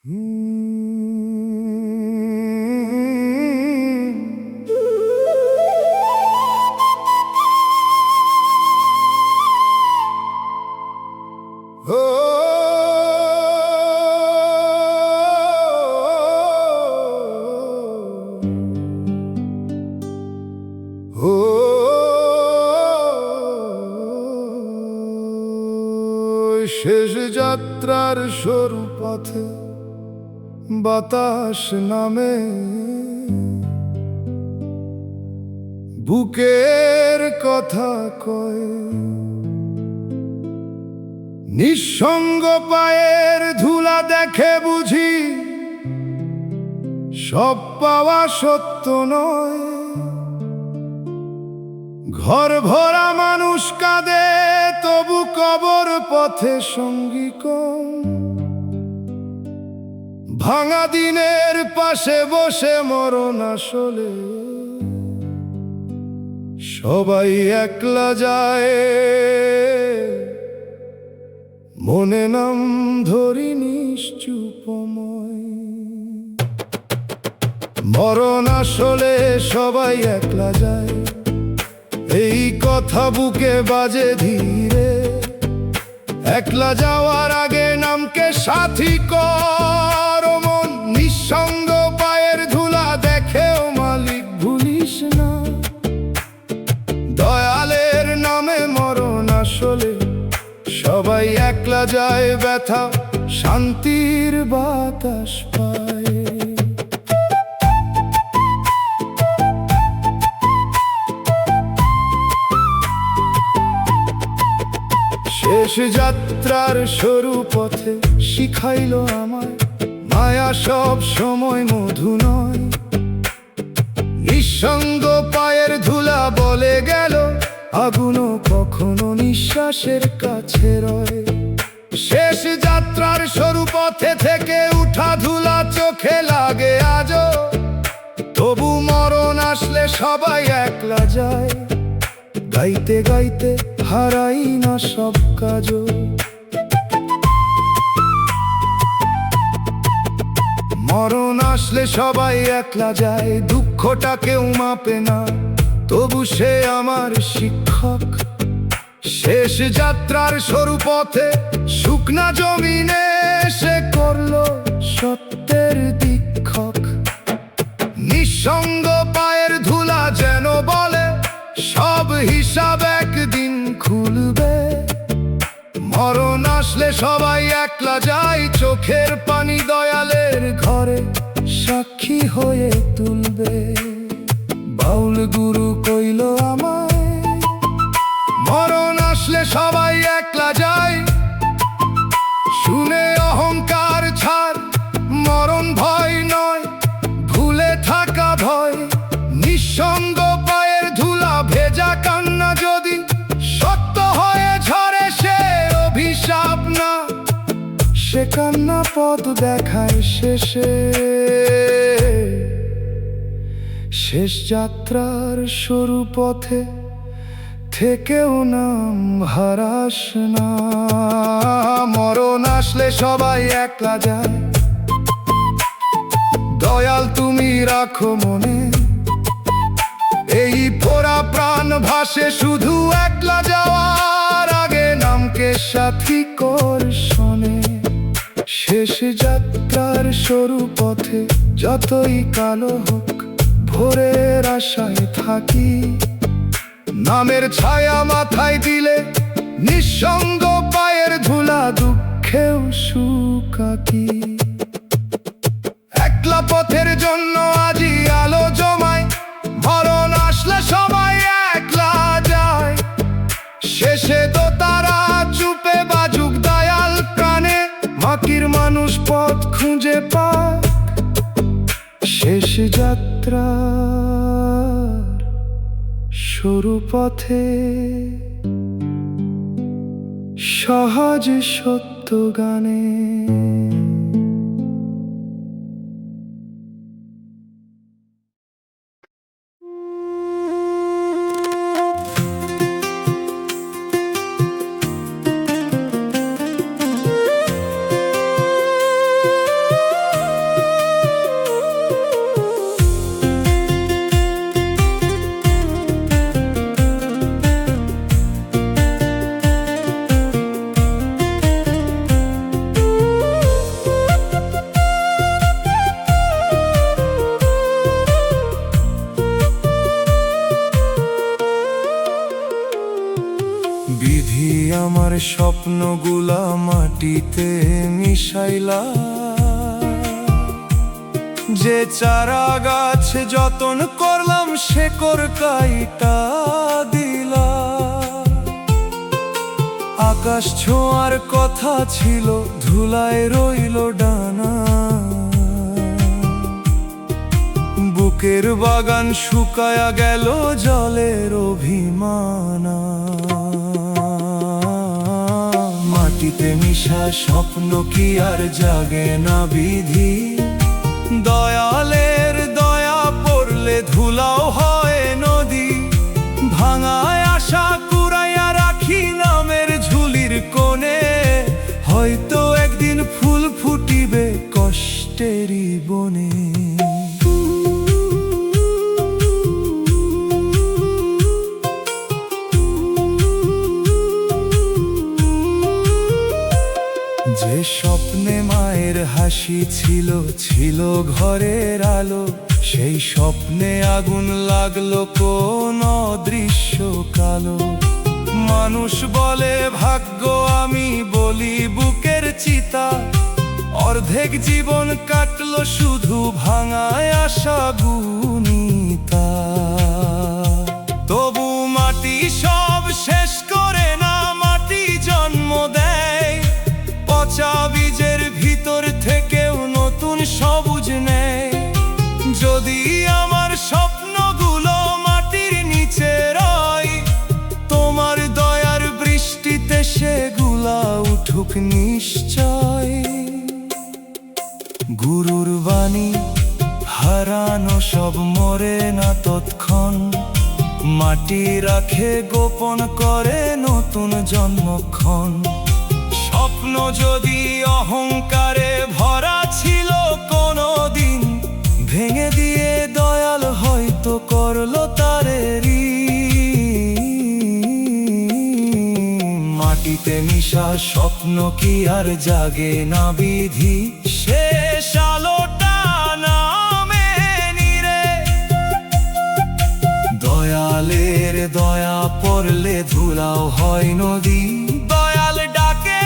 শেষ যাত্রার সরু পথে বাতাস নামে, বুকের কথা কয়, নিঃসঙ্গ পায়ের ধুলা দেখে বুঝি সব পাওয়া সত্য নয়। ঘর ভরা মানুষ কাঁদে, তবু কবর পথে সঙ্গী কম। ভাঙা দিনের পাশে বসে মরণ আসলে সবাই একলা যায়। মনে নাম ধরি নিশ্চুপময়, মরণ আসলে সবাই একলা যায়। এই কথা বুকে বাজে ধীরে, একলা যাওয়ার আগে নামকে সাথী কর। মন নিঃসঙ্গ পায়ের ধুলা দেখেও মালিক ভুলিস না। দয়ালের নামে মরণ আসলে সবাই একলা যায়, ব্যথা শান্তির বাতাস পায়। শেষ যাত্রার সরু পথে শিখাইল আমায়, মায়া সব সময় মধু নয়। নিঃসঙ্গ পায়ের ধুলা বলে গেল, আগুনও কখনো নিঃশ্বাসের কাছে রয়। শেষ যাত্রার সরু পথে থেকে উঠা ধুলা চোখে লাগে আজও, তবু মরণ আসলে সবাই একলা যায়। গাইতে গাইতে হারাই না সব কাজ। মরণ আসলে সবাই একলা যায়, দুঃখটা কেউ মাপে না, তবু সে আমার শিক্ষক। শেষ যাত্রার সরু পথে শুকনা জমিনে সে করলো সত্যের দীক্ষক। নিঃসঙ্গ পায়ের ধুলা যেন বলে, সব হিসাব একদিন খুলবে। মরণ আসলে সবাই একলা যায়, চোখের পানি দয়ালের ঘরে সাক্ষী হয়ে তুলবে। বাউল গুরু কইল আমায়, মরণ আসলে সবাই একলা যায়। শুনে অহংকার ছাড়, মরণ ভয় নয়, ভুলে থাকা ভয়। নিঃসঙ্গ পায়ের ধুলা ভেজা কান্না যদি সত্য হয়ে ঝরে, সে অভিশাপ না, সে কান্না পথ দেখায় শেষে। শেষ যাত্রার সরু পথে থেকেও নাম হারাস না। মরণ আসলে সবাই একলা যায়, দয়াল তুমি রাখো মনে। এই পোড়া প্রাণ ভাসে শুধু একলা যাওয়ার আগে, নামকে সাথী কর শোনে। শেষ যাত্রার সরু পথে যতই কালো হোক, ভোরের আশায় থাকি। নামের ছায়া মাথায় দিলে, নিঃসঙ্গ পায়ের ধুলা দুঃখেও সুকাকি। একলা পথের জন্য আজি আলো জমায়, মরণ আসলে সবাই একলা যায়। শেষে তো তারা চুপে বাজুক দয়াল কানে, বাকির মানুষ পথ খুঁজে পায়। শেষ যাত্রার সরু পথে সহজ সত্য গানে। স্বপ্নগুলা মাটিতে মিশাইলা, যে চারা গাছ যতন করলাম শেকড় কাইটা দিলা। আকাশ ছোঁয়ার কথা ছিল, ধুলায় রইল ডানা। বুকের বাগান শুকায়া গেল জলের অভিমানা। মাটিতে মিশা স্বপ্ন কি আর জাগে না বিধি? দয়ালের দয়া পড়লে ধুলাও হয় নদী। ভাঙায় আশা কুড়াইয়া রাখি নামের ঝুলির কোণে, হয়তো একদিন ফুল ফুটিবে কষ্টেরই বনে। যে স্বপ্নে মায়ের হাসি ছিল, ছিল ঘরের আলো, সেই স্বপ্নে আগুন লাগলো কোন অদৃশ্য কালো। মানুষ বলে ভাগ্য, আমি বলি বুকের চিতা। অর্ধেক জীবন কাটলো শুধু ভাঙায় আশা গুনিতা। তবু মাটি সব শেষ করে না, মাটি জন্ম দেয়। পচা বীজের ভিতর থেকেও নতুন সবুজ নেয়। যদি আমার স্বপ্নগুলো মাটির নিচে রয়, তোমার দয়ার বৃষ্টিতে সেগুলা উঠুক নিশ্চয়। গুরুর বাণী হারানো সব মরে না তৎক্ষণ, মাটি রাখে গোপন করে নতুন জন্মক্ষণ। স্বপ্ন যদি অহংকারে ভরা ছিল কোনদিন, ভেঙে দিয়ে দয়াল হয়তো করলো তারেরই। মাটিতে মিশা স্বপ্ন কি আর জাগে না বিধি? শেষ আলোটা নামে নীরে, দয়ালের দয়া পড়লে ধুলাও হয় নদী। দয়াল ডাকে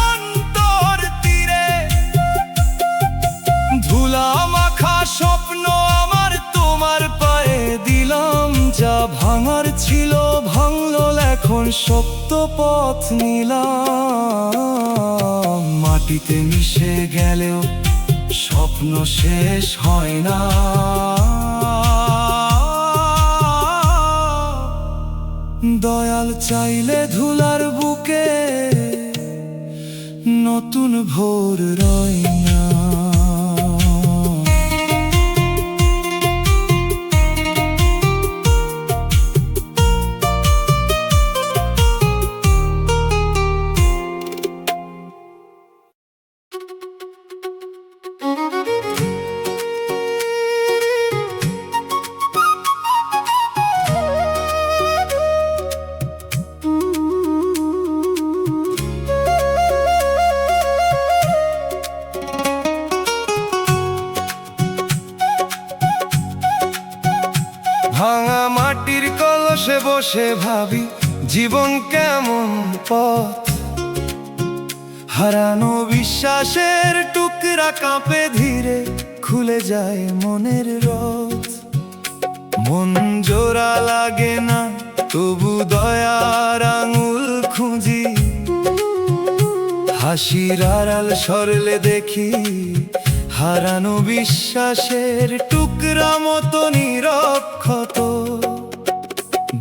অন্তর তীরে, ধুলা মাখা স্বপ্ন আমার তোমার পায়ে দিলাম। যা ভাঙার ছিল ভাঙলো, এখন শক্ত পথ নিলাম। মাটিতে মিশে গেলেও স্বপ্ন শেষ হয় না। দয়াল চাইলে ধুলার বুকে নতুন ভোর রয় না। ভাঙা মাটির কলসে বসে ভাবি জীবন কেমন পথ। হারানো বিশ্বাসের টুকরা কাঁপে ধীরে, খুলে যায় মনের রথ। মন জোড়া লাগে না তবু দয়ার আঙুল খুঁজি। হাসির আড়াল সরলে দেখি হারানো বিশ্বাসের টুকরা মতো নিরক্ষত।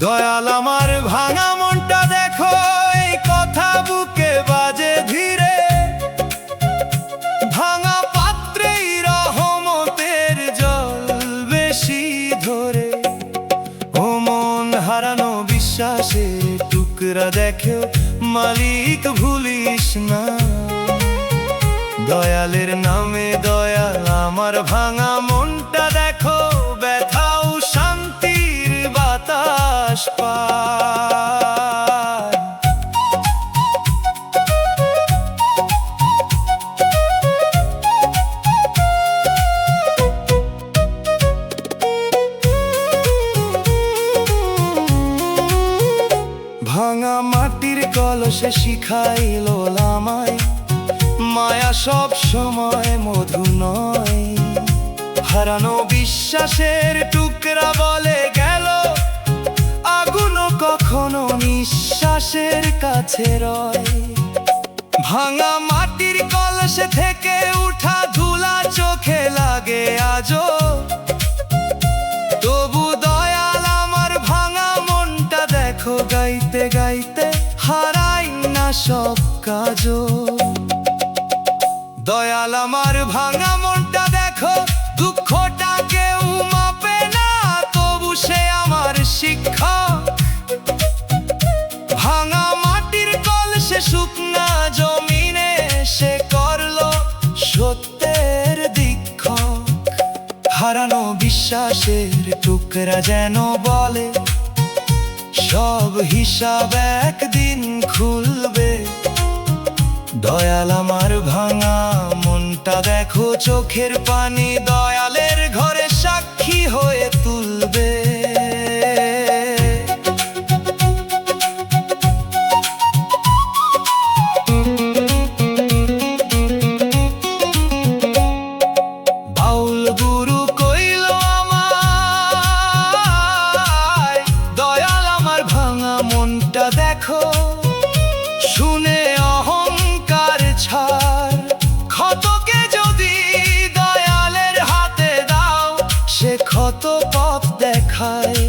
দয়াল আমার ভাঙা মনটা দেখো, এই কথা বুকে বাজে ধীরে। ভাঙা পাত্রেই রহমতের জল বেশি ধরে। ও মন হারানো বিশ্বাসের টুকরা দেখো, মালিক ভুলিস না। দয়ালের নামে দয়াল আমার ভাঙা মনটা দেখো, ব্যথাও শান্তির বাতাস পায়। ভাঙা মাটির কলসে শিখাইল আমায় মায়া সব সময় মধু নয়। হারানো বিশ্বাসের টুকরা বলে গেল আগুনও কখনো নিঃশ্বাসের কাছে রয়। ভাঙা মাটির কলসে থেকে উঠা ধুলা চোখে লাগে আজও, তবু দয়াল আমার ভাঙা মনটা দেখো গাইতে গাইতে হারাই না সব কাজও। দয়াল আমার ভাঙা মনটা দেখো, দুঃখটা কেউ মাপে না, তবু সে আমার শিক্ষক। ভাঙা মাটির কলসে শুকনা জমিনে সে করলো সত্যের দীক্ষক। হারানো বিশ্বাসের টুকরা যেন বলে সব হিসাব একদিন খুলবে। দয়াল আমার ভাঙা মনটা দেখো, চোখের পানি দয়ালের ঘরে সাক্ষী হয়ে তুলবে। বাউল গুরু কইল আমায়, দয়াল আমার ভাঙা মনটা দেখো, শুনে অহংকার ছাড়। ক্ষতকে যদি দয়ালের হাতে দাও, সে ক্ষত পথ দেখায়।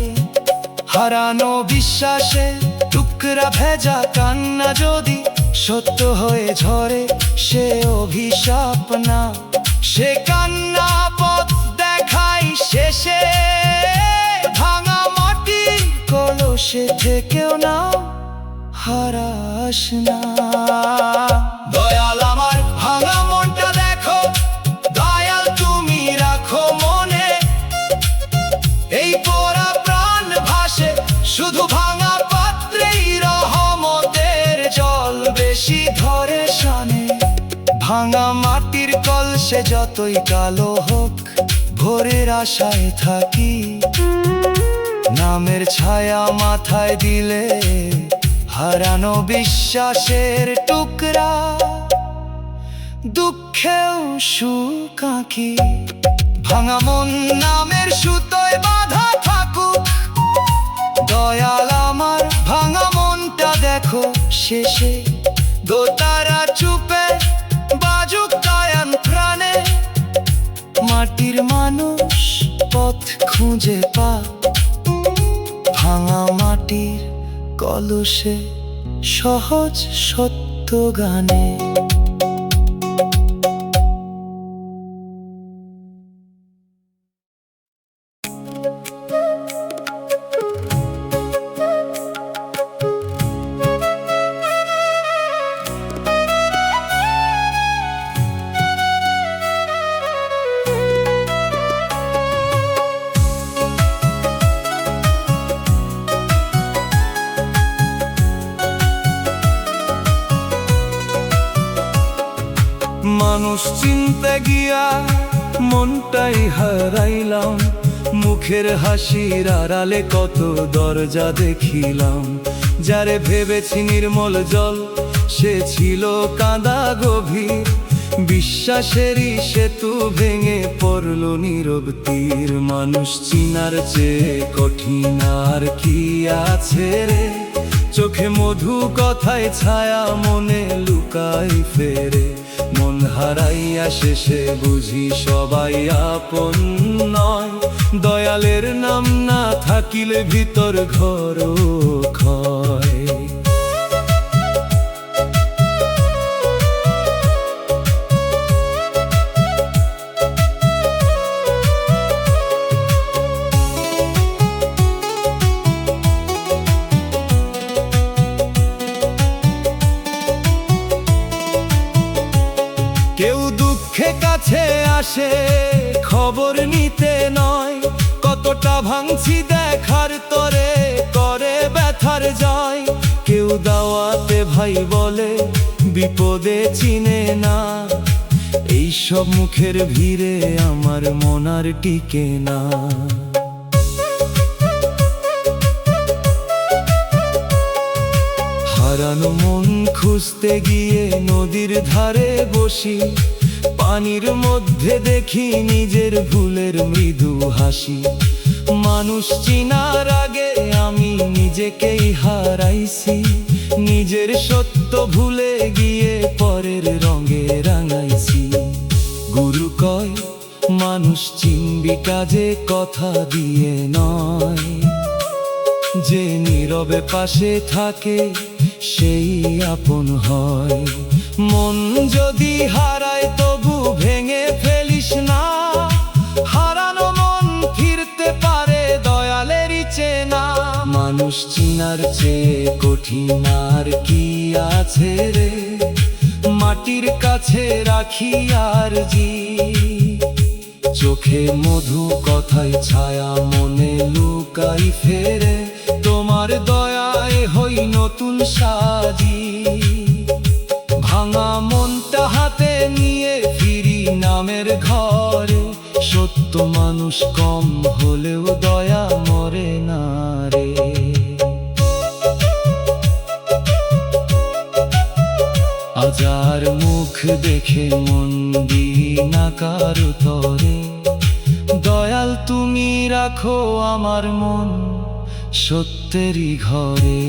হারানো বিশ্বাসে টুকরা ভেজা কান্না যদি সত্য হয়ে ঝরে, সে অভিশাপ না, সে কান্না পথ দেখায় শেষে। ভাঙা মাটির কলসে থেকেও না হারাস না। দয়াল আমার ভাঙা মনটা দেখো, দয়াল তুমি রাখো মনে। এই পোড়া প্রাণ ভাসে শুধু ভাঙা পাত্রেই, রহমতের জল বেশি ধরে শানে। ভাঙা মাটির কলসে যতই কালো হোক, ভোরের আশায় থাকি। নামের ছায়া মাথায় দিলে হারানো বিশ্বাসের টুকরা দুঃখেও সুখ আঁকি। ভাঙা মন নামের সুতোয় বাঁধা থাকুক। দয়াল আমার ভাঙা মনটা দেখো, শেষে দোতারা চুপে বাজুক গায়ান প্রাণে। মাটির মানুষ পথ খুঁজে পা, ভাঙা মাটির কলসে সহজ সত্য গানে। মানুষ চিনতে গিয়া মনটাই হারাইলাম। মুখের হাসির আড়ালে কত দরজা দেখিলাম। যারে ভেবেছি নির্মল জল, সে ছিল কাঁদা গভীর। বিশ্বাসেরই সেতু ভেঙে পড়ল নীরব তীর। মানুষ চিনার চেয়ে কঠিন আর কি আছে রে। চোখে মধু কথায় ছায়া মনে লুকাই ফেরে। মন হারাইয়া শেষে বুঝি সবাই আপন নয়। দয়ালের নাম না থাকিলে ভিতর ঘর ক্ষয়। কেউ দুঃখে কাছে আসে খবর নিতে নয়। কতটা ভাঙছি দেখার তরে করে ব্যথার জয়। কেউ দাওয়াতে ভাই বলে বিপদে চিনে না। এইসব মুখের ভিড়ে আমার মন আর টিকে না। হারানো মন খুঁজতে গিয়ে নদীর ধারে বসি, পানির মধ্যে দেখি নিজের ভুলের মৃদু হাসি। মানুষ চিনার আগে আমি নিজেকেই হারাইছি, নিজের সত্য ভুলে গিয়ে পরের রঙে রাঙাইছি। গুরু কয় মানুষ চিনবি কাজে, কথা দিয়ে নয়। যে নীরবে পাশে থাকে সেই আপন হয়। মন যদি হারায় তবু ভেঙে ফেলিস না, হারানো মন ফিরতে পারে দয়ালেরই চেনা। মানুষ চিনার চেয়ে কঠিন আর কি আছে রে, মাটির কাছে রাখি আর জি। চোখে মধু কথায় ছায়া মনে লুকাই ফেরে, তোমার দয়ায় হই নতুন সাজি। ভাঙা মনটা হাতে নিয়ে ফিরি নামের ঘরে, সত্য মানুষ কম হলেও দয়া মরে না রে। আজার মুখ দেখে মন দিই না কারো তরে, দয়াল তুমি রাখো আমার মন সত্যেরই ঘরে।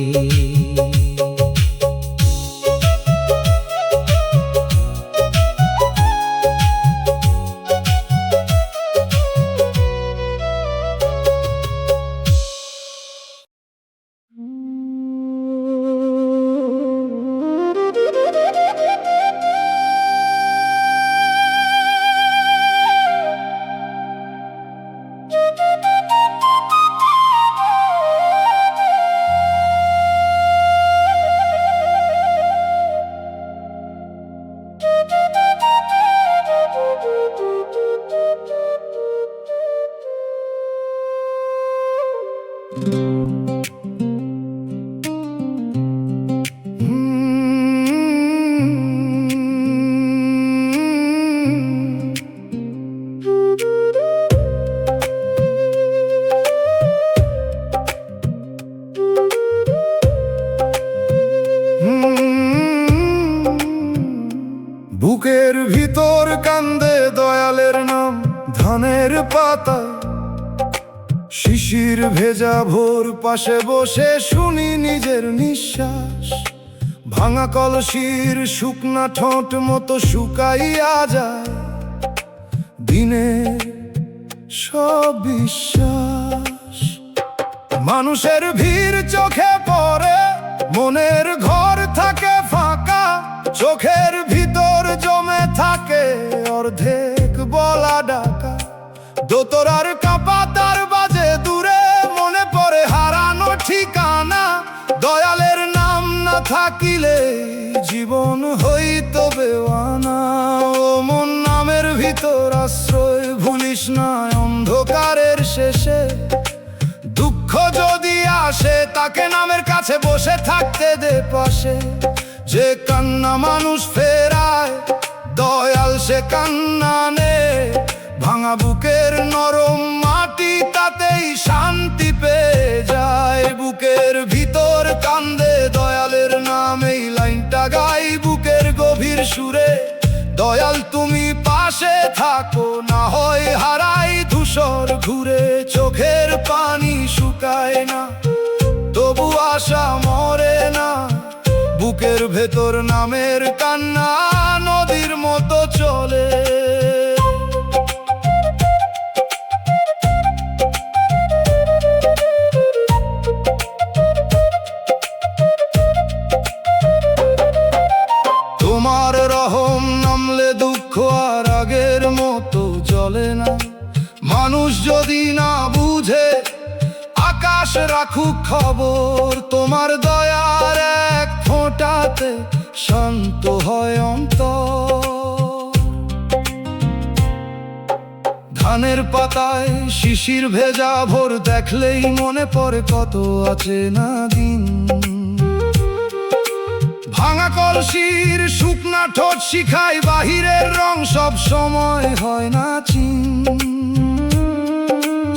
বুকের ভিতর কান্দে দয়ালের নাম ধানের পাতা, শিশির ভেজা ভোর পাশে বসে শুনি নিজের নিঃশ্বাস। ভাঙা কলসির শুকনা ঠোঁট মতো শুকাইয়া যায় দিনের সব বিশ্বাস। মানুষের ভিড় চোখে পড়ে, মনের ঘর থাকে ফাঁকা, চোখের ভিতর জমে থাকে অর্ধেক বলা ডাকা। দোতরার কাঁপা তার বাজে দূরে, মনে পড়ে হারানো ঠিকানা। দয়ালের নাম না থাকিলে জীবন হইতো বেওয়ানা। ও মন নামের ভিতর আশ্রয় ভুলিস না অন্ধকারের শেষে। দুঃখ যদি আসে তাকে নামের কাছে বসে থাকতে দে পাশে। যে কান্না মানুষ ফেরায় দয়াল সে কান্না নে, ভাঙা বুকের নরম মাটি তাতেই শান্তি পেয়ে যায়। বুকের ভিতর কান্দে দয়ালের নাম, এই লাইনটা গাই বুকের গভীর সুরে। দয়াল তুমি পাশে থাকো, না হয় হারাই ধূসর ঘুরে। চোখের পানি শুকায় না তবু আশা মরে না, বুকের ভেতর নামের কান্না নদীর মতো চলে। তোমার রহম নামলে দুঃখ আর আগের মতো চলে না। মানুষ যদি না বুঝে আকাশ রাখুক খবর, তোমার দয়ার এক ফোঁটাতে শান্ত হয় অন্তর। ধানের পাতায় শিশির ভেজা ভোর দেখলেই মনে পড়ে কত আছে না দিন। ভাঙা কলসির শুকনা ঠোঁট শিখায় বাহিরের রং সব সময় হয় না চিন।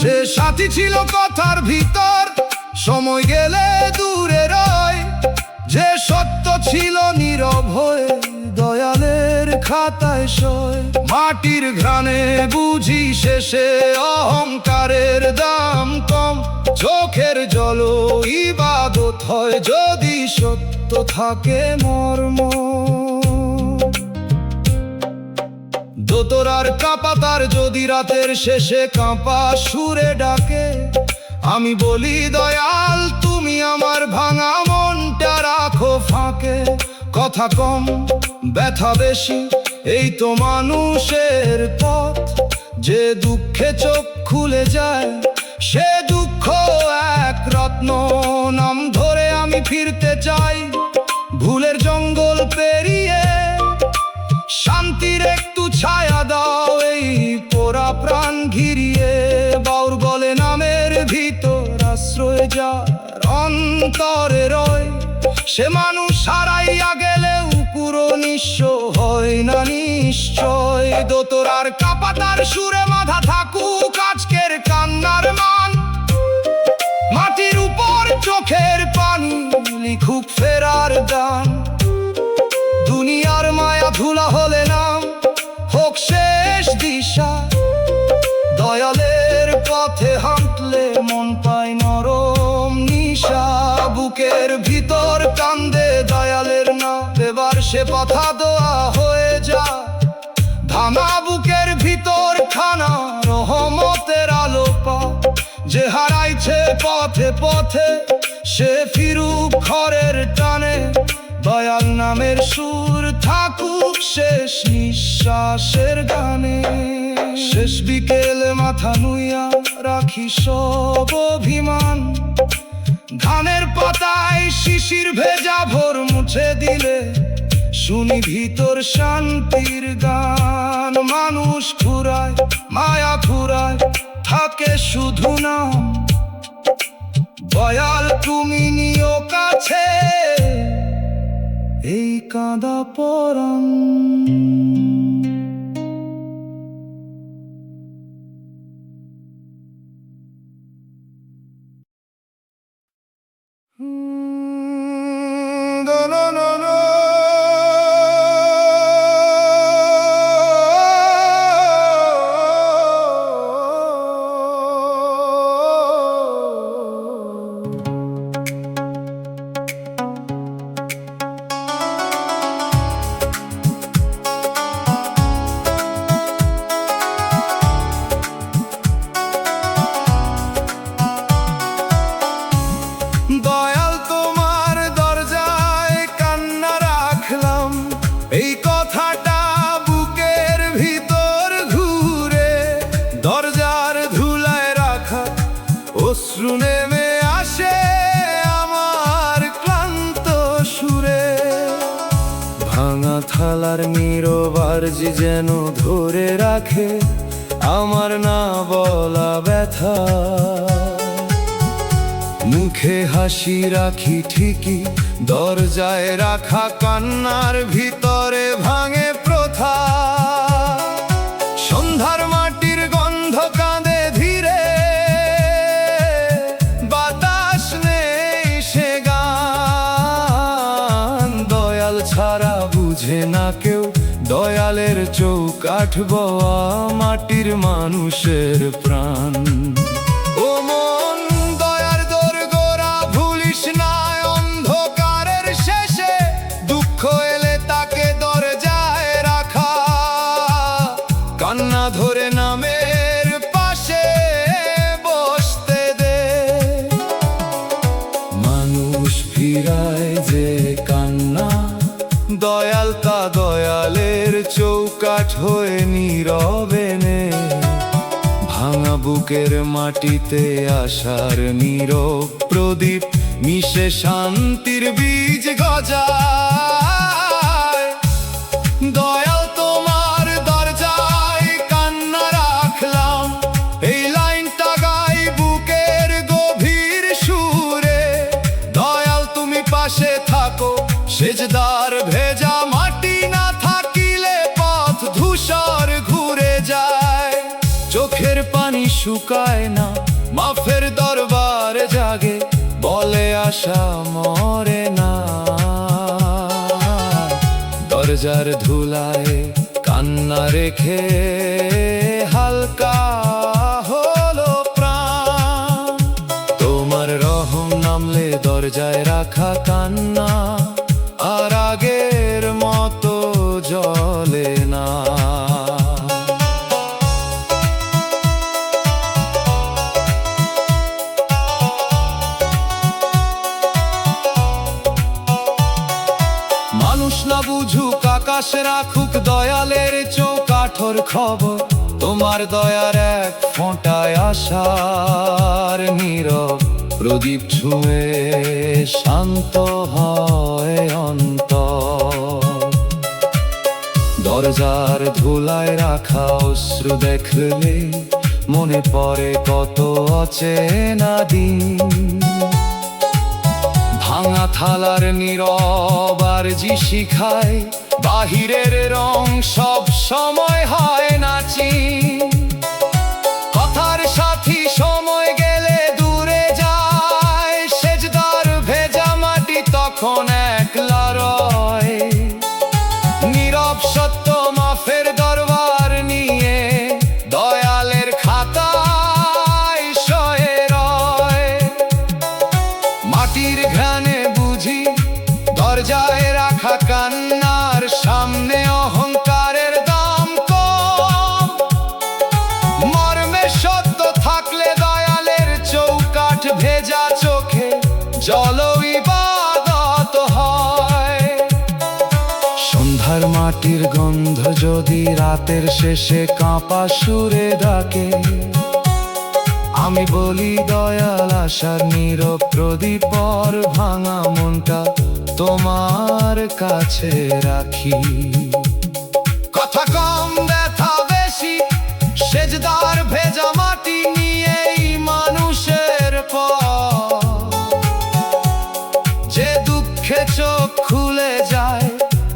যে সাথী ছিল কথার ভিতর সময় গেলে দূরে রয়, যে সত্য ছিল নীরব হয়ে দয়ালের খাতায় সয়। মাটির ঘ্রাণে বুঝি শেষে অহংকারের দাম কম। চোখের জল ইবাদত হয় যদি সত্য থাকে মর্ম। দোতরার কাঁপাতার যদি রাতের শেষে কাঁপা সুরে ডাকে, আমি বলি দয়াল তুমি আমার ভাঙা মনটা রাখো ফাঁকে। কথা কম ব্যথা বেশি, এই তো মানুষের পথ। যে দুঃখে চোখ খুলে যায় সে দুঃখ এক রত্ন। নাম ধরে আমি ফিরতে চাই ভুলের জঙ্গল পেরিয়ে। শান্তির একটু ছায়া দাও এই পোড়া প্রাণ ঘিরিয়ে। বাউর বলে নামের ভিতর আশ্রয় যার অন্তরে রয়, সে মানুষ হারাইয়া গেলেও পুরো নিঃস্ব হয় না নিশ্চয়। দোতরার কাঁপাতার সুরে মাথা থাকুক আজকের কান্নার মান। মাটির উপর চোখের পানি লিখুক ফেরার গান। দুনিয়ার মায়া ধুলা হলে নাম হোক শেষ দিশা। দয়ালের পথে হাঁটলে মন পায় নরম নিশা। বুকের ভিতর কান্দে দয়ালের না এবার সে পথা দোয়া হয়ে যা। ভাঙা বুকের ভিতর খানা রহমতের আলো পা। যে হারাইছে পথে পথে সে ফিরুক ঘরের টানে। দয়াল নামের সুর থাকুক শেষ নিঃশ্বাসের গানে। শেষ বিকেলে মাথা নুইয়া রাখি সব অভিমান। ধানের পাতায় শিশির ভেজা ভোর মুছে দিলে শুনি ভিতর শান্তির গান। মানুষ ফুরায় মায়া ফুরায় থাকে শুধু নাম। দয়াল তুমি নিও কাছে এই কাঁদা পরাণ। দয়াল তোমার দরজায় কান্না রাখলাম, এই কথাটা বুকের ভিতর ঘুরে। দরজার ধুলায় রাখা অশ্রু নেমে আসে আমার ক্লান্ত সুরে। ভাঙা থালার নীরব আরজি যেন ধরে রাখে আমার না বলা ব্যথা। মুখে হাসি রাখি ঠিকই দরজায় রাখা কান্নার ভিতরে ভাঙে প্রথা। সন্ধ্যার মাটির গন্ধ কাঁদে ধীরে, বাতাস নেই সে গান। দয়াল ছাড়া বুঝে না কেউ দয়ালের চৌকাঠ বওয়া মাটির মানুষের প্রাণ। ও মন দয়ার দোরগোড়া ভুলিস না, অন্ধকারের শেষে দুঃখ এলে তাকে দরজায় রাখা। কান্না ধরে নামের পাশে বসতে দে। মানুষ ফিরায় যে কান্না, দয়াল তা দয়ালের চৌকাঠ হয়ে নীরবে নে। ভাঙা বুকের মাটিতে আশার নীরব প্রদীপ মিশে শান্তির বীজ গজায়। দয়াল তোমার দরজায় কান্না রাখলাম, এই লাইনটা গাই বুকের গভীর সুরে। দয়াল তুমি পাশে থাকো, সেজদার ভেজা মাটি না থাকিলে পথ ধূসর ঘুরে যায়। চোখের পানি শুকায় না, মাফের দরবার জাগে, বলে আশা মরে না। দরজার ধুলায় কান্না রেখে হালকা হলো প্রাণ। তোমার রহম নামলে দরজায় রাখা কান্না আর আগের মতো জ্বলে না। মানুষ না বুঝুক আকাশ রাখুক দয়ালের চৌকাঠর খবর, তোমার দয়ার এক ফোঁটায় আশার নীরব প্রদীপ ছুঁয়ে শান্ত হয় অন্তর। দরজার ধুলায় রাখা অশ্রু দেখলে মনে পড়ে কত অচেনা দিন। ভাঙা থালার নীরব আরজি শিখায় বাহিরের রং সব সময় হয় না চিন। কথার সাথী সময় গেলে দূরে যায়, সেজদার ভেজা মাটি তখন একলা রয়। নীরব সত্য মাফের দরবার নিয়ে দয়ালের খাতায় সয়ে রয়। মাটির ঘ্রাণে বুঝি দরজায় রাখা কান্নার সামনে অহংকারের দাম কম। মর্মে সত্য থাকলে দয়ালের চৌকাঠ ভেজা চোখে জল ইবাদত হয়। সন্ধ্যার মাটির গন্ধ যদি রাতের শেষে কাঁপা সুরে ডাকে, আমি বলি দয়াল আশার নীরব প্রদীপর ভাঙা মনটা তোমার কাছে রাখি। কথা কম ব্যথা বেশি, সেজদার ভেজা মাটি নিয়েই মানুষের পথ। যে দুঃখে চোখ খুলে যায়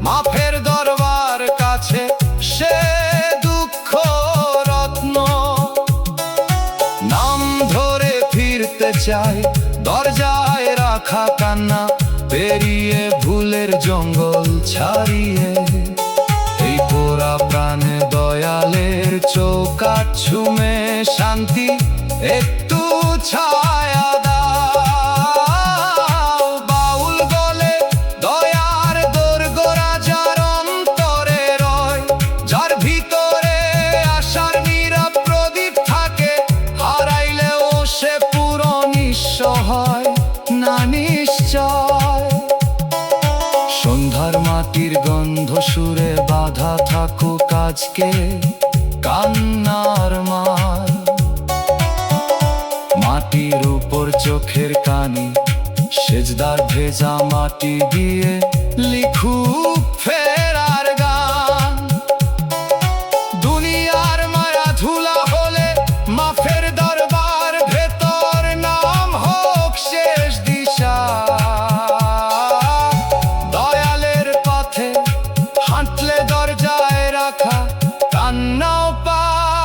মাফের দরবার কাছে, সে দুঃখ রত্ন। নাম ধরে ফিরতে চাই দরজায় রাখা কান্না পেরিয়ে ভুলের জঙ্গল ছাড়িয়ে। এই পোড়া প্রাণে দয়ালের চৌকাঠ ছুমে শান্তি একটু ছায়া দাও। বাউল গলে দয়ার দোরগোড়া যার অন্তরে রয়, যার ভিতরে আশার নীরব প্রদীপ থাকে, হারাইলেও সে পুরো নিঃস্ব হয় না নিশ্চয়। সন্ধ্যার মাটির গন্ধ সুরে বাধা থাকুক আজকে কান্নার মার। মাটির উপর চোখের কানি সেজদার ভেজা মাটি দিয়ে লিখুক ফেরার গান। দুনিয়ার মায়া ধুলা হলে মাফের দরবার ভেতর নাম হোক শেষ দিশা। দয়ালের পথে হাঁটলে দরজায় রাখা কান্নাও পায়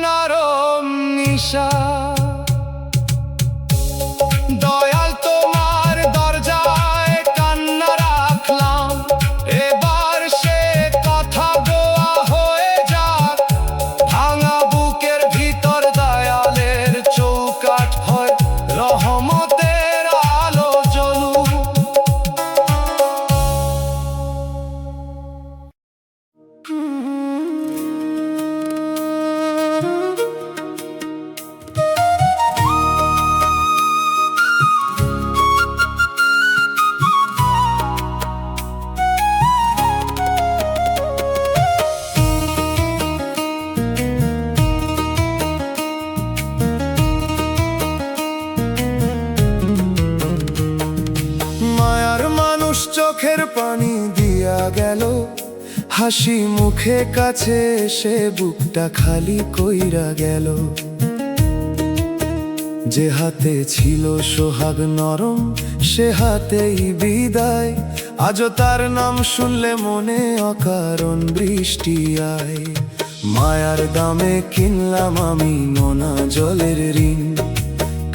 নরম নিশা। দয়াল তোমার দরজায় কান্না রাখলাম, এবার সে কথা গোয়া হয়ে যাক। ভাঙা বুকের ভিতর দয়ালের চৌকাঠ হয় রহমতের আলো জ্বলুক। মায়ার মানুষ চোখের পানি দিয়া গেল, হাসি মুখে কাছে এসে বুকটা খালি কইরা গেল। যে হাতে ছিল সোহাগ নরম সে হাতেই বিদায়, আজও তার নাম শুনলে মনে অকারণ বৃষ্টি আয়। মায়ার দামে কিনলাম আমি নোনা জলের ঋণ,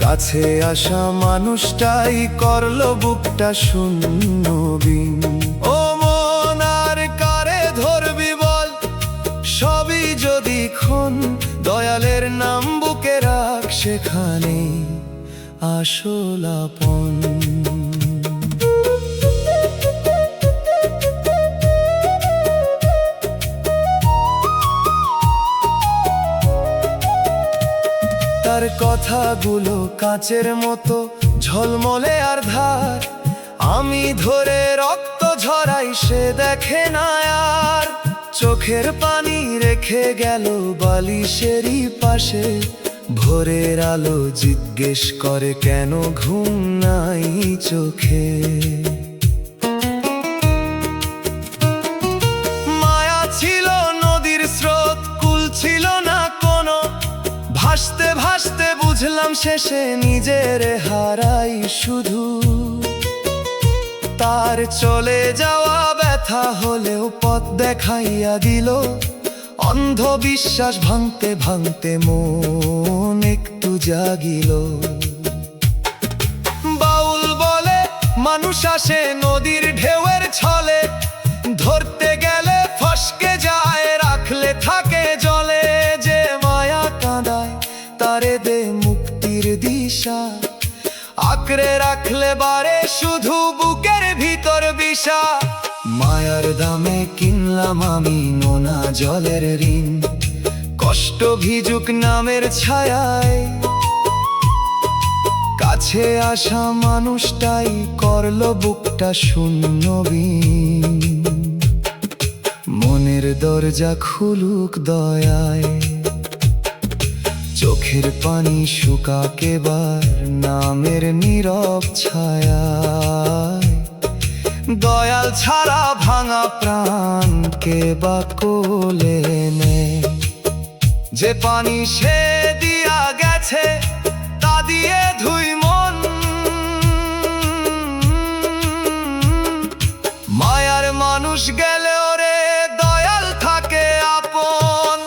কাছে আসা মানুষটাই করলো বুকটা শূন্য বিন। ও লিখন, দয়ালের নাম বুকে রাখ, সেখানে আসল আপন। তার কথাগুলো কাচের মতো ঝলমলে আর ধার, আমি ধরে রক্ত ঝরাই সে দেখে না আর। চোখের পানি রেখে গেল বালিশেরই পাশে, ভোরের আলো জিজ্ঞেস করে কেন ঘুম নাই চোখে। মায়া ছিল নদীর স্রোত, কুল ছিল না কোনো, ভাসতে ভাসতে বুঝলাম শেষে নিজের হারাই শুধু। তার চলে যাওয়া ব্যথা হলেও পথ দেখাইয়া দিল, অন্ধবিশ্বাস ভাঙতে ভাঙতে মন একটু জাগিল। বাউল বলে মানুষ আসে নদীর ঢেউয়ের ছলে, ধরতে গেলে ফসকে যায়, রাখলে থাকে জলে। যে মায়া কাঁদায় তারে দে মুক্তির দিশা, আঁকড়ে রাখলে বারে শুধু বুকের ভিতর বিষা। মায়ার দামে কিনলাম আমি নোনা জলের ঋণ, কষ্ট ভিজুক নামের ছায়ায়। কাছে আসা মানুষটাই করলো বুকটা শূন্য বিন, মনের দরজা খুলুক দয়ায়। চোখের পানি শুকাক এবার নামের নীরব ছায়ায়। দয়াল ছাড়া ভাঙা প্রাণ কে বা কোলে নেয়, যে পানি সে দিয়া গেছে তা দিয়ে ধুই মন। মায়ার মানুষ গেলে ওরে দয়াল থাকে আপন।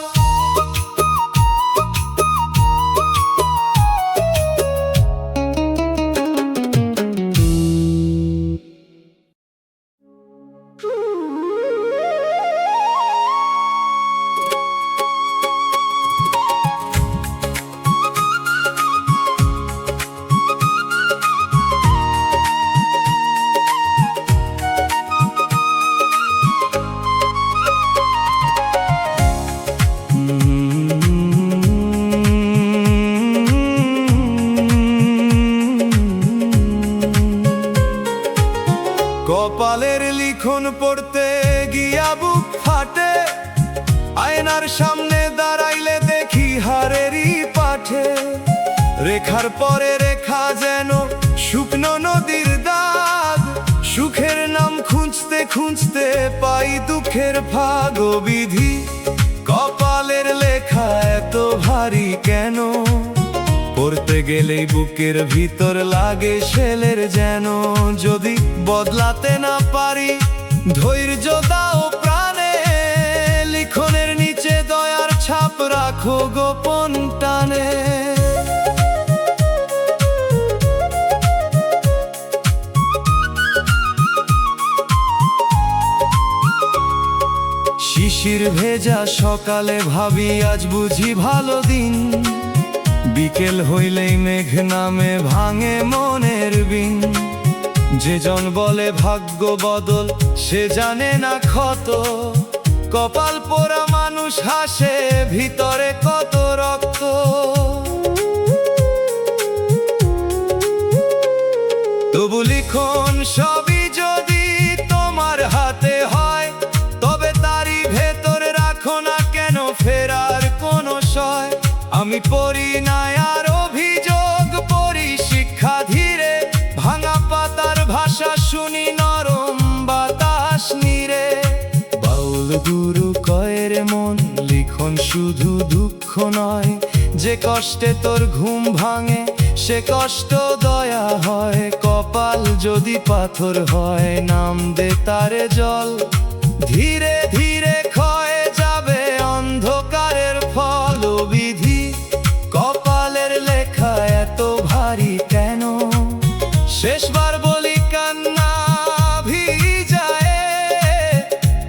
কপালের লিখন পড়তে গিয়া বুক ফাটে, আয়নার সামনে দাঁড়াইলে দেখি হারেরই পাঠে। রেখার পরে রেখা যেন শুকনো নদীর দাগ, সুখের নাম খুঁজতে খুঁজতে পাই দুঃখের ভাগ। ও বিধি কপালের লেখা এত ভারী কেন, পড়তে গেলেই বুকের ভিতর লাগে শেলের যেন। যদি বদলাতে না পারি ধৈর্য দাও প্রাণে, লিখনের নিচে দয়ার ছাপ রাখো গোপন টানে। শিশির ভেজা সকালে ভাবি আজ বুঝি ভালো দিন, বিকেল হইলেই মেঘ নামে ভাঙে মনের বিন। যে জন বলে ভাগ্য বদল সে জানে না ক্ষত, কপাল পোড়া মানুষ হাসে ভিতরে কত রক্ত। তবু লিখন সবই যদি তোমার হাতে হয়, তবে তারই ভেতর রাখো না কেন ফেরার কোনো সয়। আমি পড়ি না আর অভিযোগ, পড়ি শিক্ষা ধীরে, ভাঙা পাতার ভাষা শুনি নরম বাতাস নীরে। বাউল গুরু কয়ের মন লিখন শুধু দুঃখ নয়, যে কষ্টে তোর ঘুম ভাঙে সে কষ্ট দয়া হয়। কপাল যদি পাথর হয় নাম দে তারে জল, ধীরে ধীরে ক্ষয়ে যাবে অন্ধকারের ফল। ও বিধি কপালের লেখা এত ভারী কেন, শেষবার বলি কান্না ভিজায়,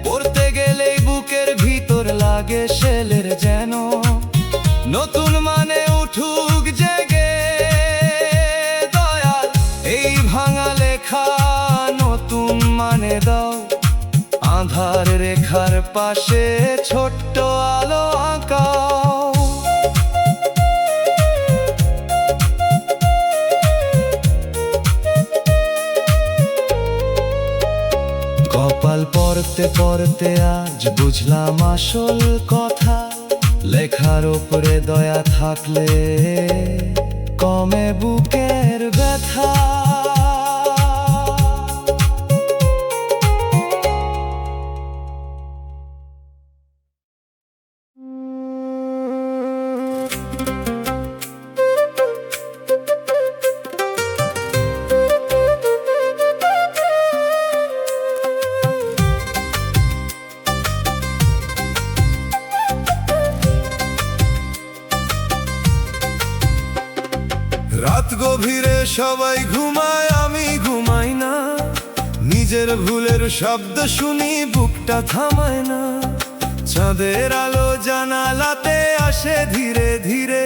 পড়তে গেলেই বুকের ভিতর লাগে শেলের যেন। নতুন মানে উঠুক জেগে দয়াল, এই ভাঙা লেখা নতুন মানে দাও। আঁধার রেখার পাশে ছোট্ট আলো আঁকাও। কপাল পড়তে পড়তে আজ বুঝলাম আসল কথা, লেখার ওপরে দয়া থাকলে কমে বুকের ব্যথা। রাত গভীরে সবাই ঘুমায়, আমি ঘুমাই না। নিজের ভুলের শব্দ শুনি, বুকটা থামায় না। চাঁদের আলো জানালাতে আসে ধীরে ধীরে,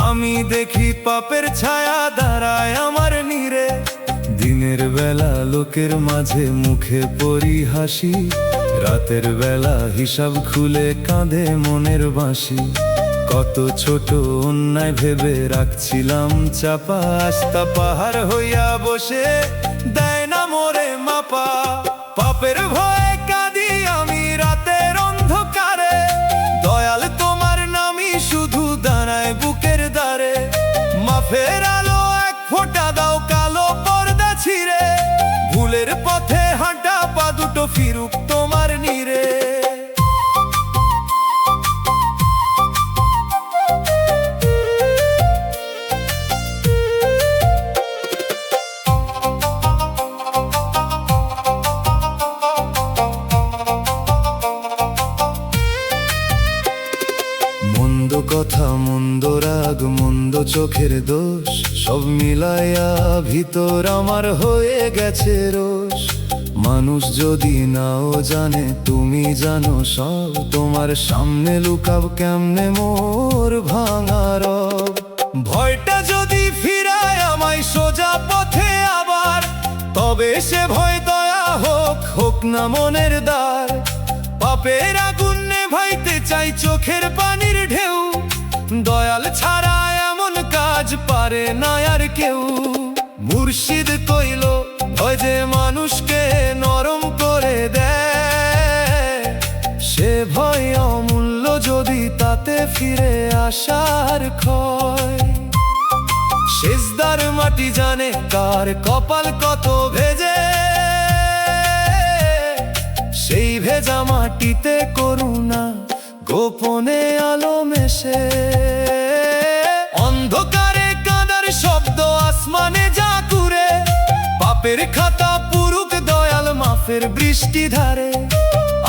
আমি দেখি পাপের ছায়া দাঁড়ায় আমার নীড়ে। দিনের বেলা লোকের মাঝে মুখে পরি হাসি, রাতের বেলা হিসাব খুলে কাঁধে মনের বাঁশি। কত ছোট অন্যায় ভেবে রাখছিলাম চাপা, আস্তা পাহাড় হইয়া বসে দেয় না মোরে মাপা। পাপের ভয়ে কাঁদি আমি রাতের অন্ধকারে, দয়াল তোমার নামই শুধু দাঁড়ায় বুকের দ্বারে। মাফের আলো এক ফোঁটা দাও কালো পর্দা ছিঁড়ে, ভুলের পথে হাঁটা পা দুটো ফিরুক তোমার নীড়ে। মন্দ কথা, মন্দ রাগ, মন্দ চোখের দোষ, সব মিলাইয়া ভিতর আমার হয়ে গেছে রোষ। মানুষ যদি নাও জানে তুমি জানো সব, তোমার সামনে লুকাব কেমনে মোর ভাঙা রব। ভয়টা যদি ফিরায় আমায় সোজা পথে আবার, তবে সে ভয় দয়া হোক, হোক না মনের দ্বার। পাপের আগুন নেভাইতে চাই চোখের পানির ঢেউ, দয়াল ছাড়া এমন কাজ পারে না আর কেউ। মুর্শিদ কইল ভয় যে মানুষকে নরম করে দেয়, সে ভয় অমূল্য যদি তাতে ফিরে আসার ক্ষয়। সেজদার মাটি জানে কার কপাল কত ভেজে, সেই ভেজা মাটিতে করুণা গোপনে আলো মেশে। অন্ধকারে কাঁদার শব্দ আসমানে জাকুরে, পাপের খাতা পুরুক দয়াল মাফের বৃষ্টি ধারে।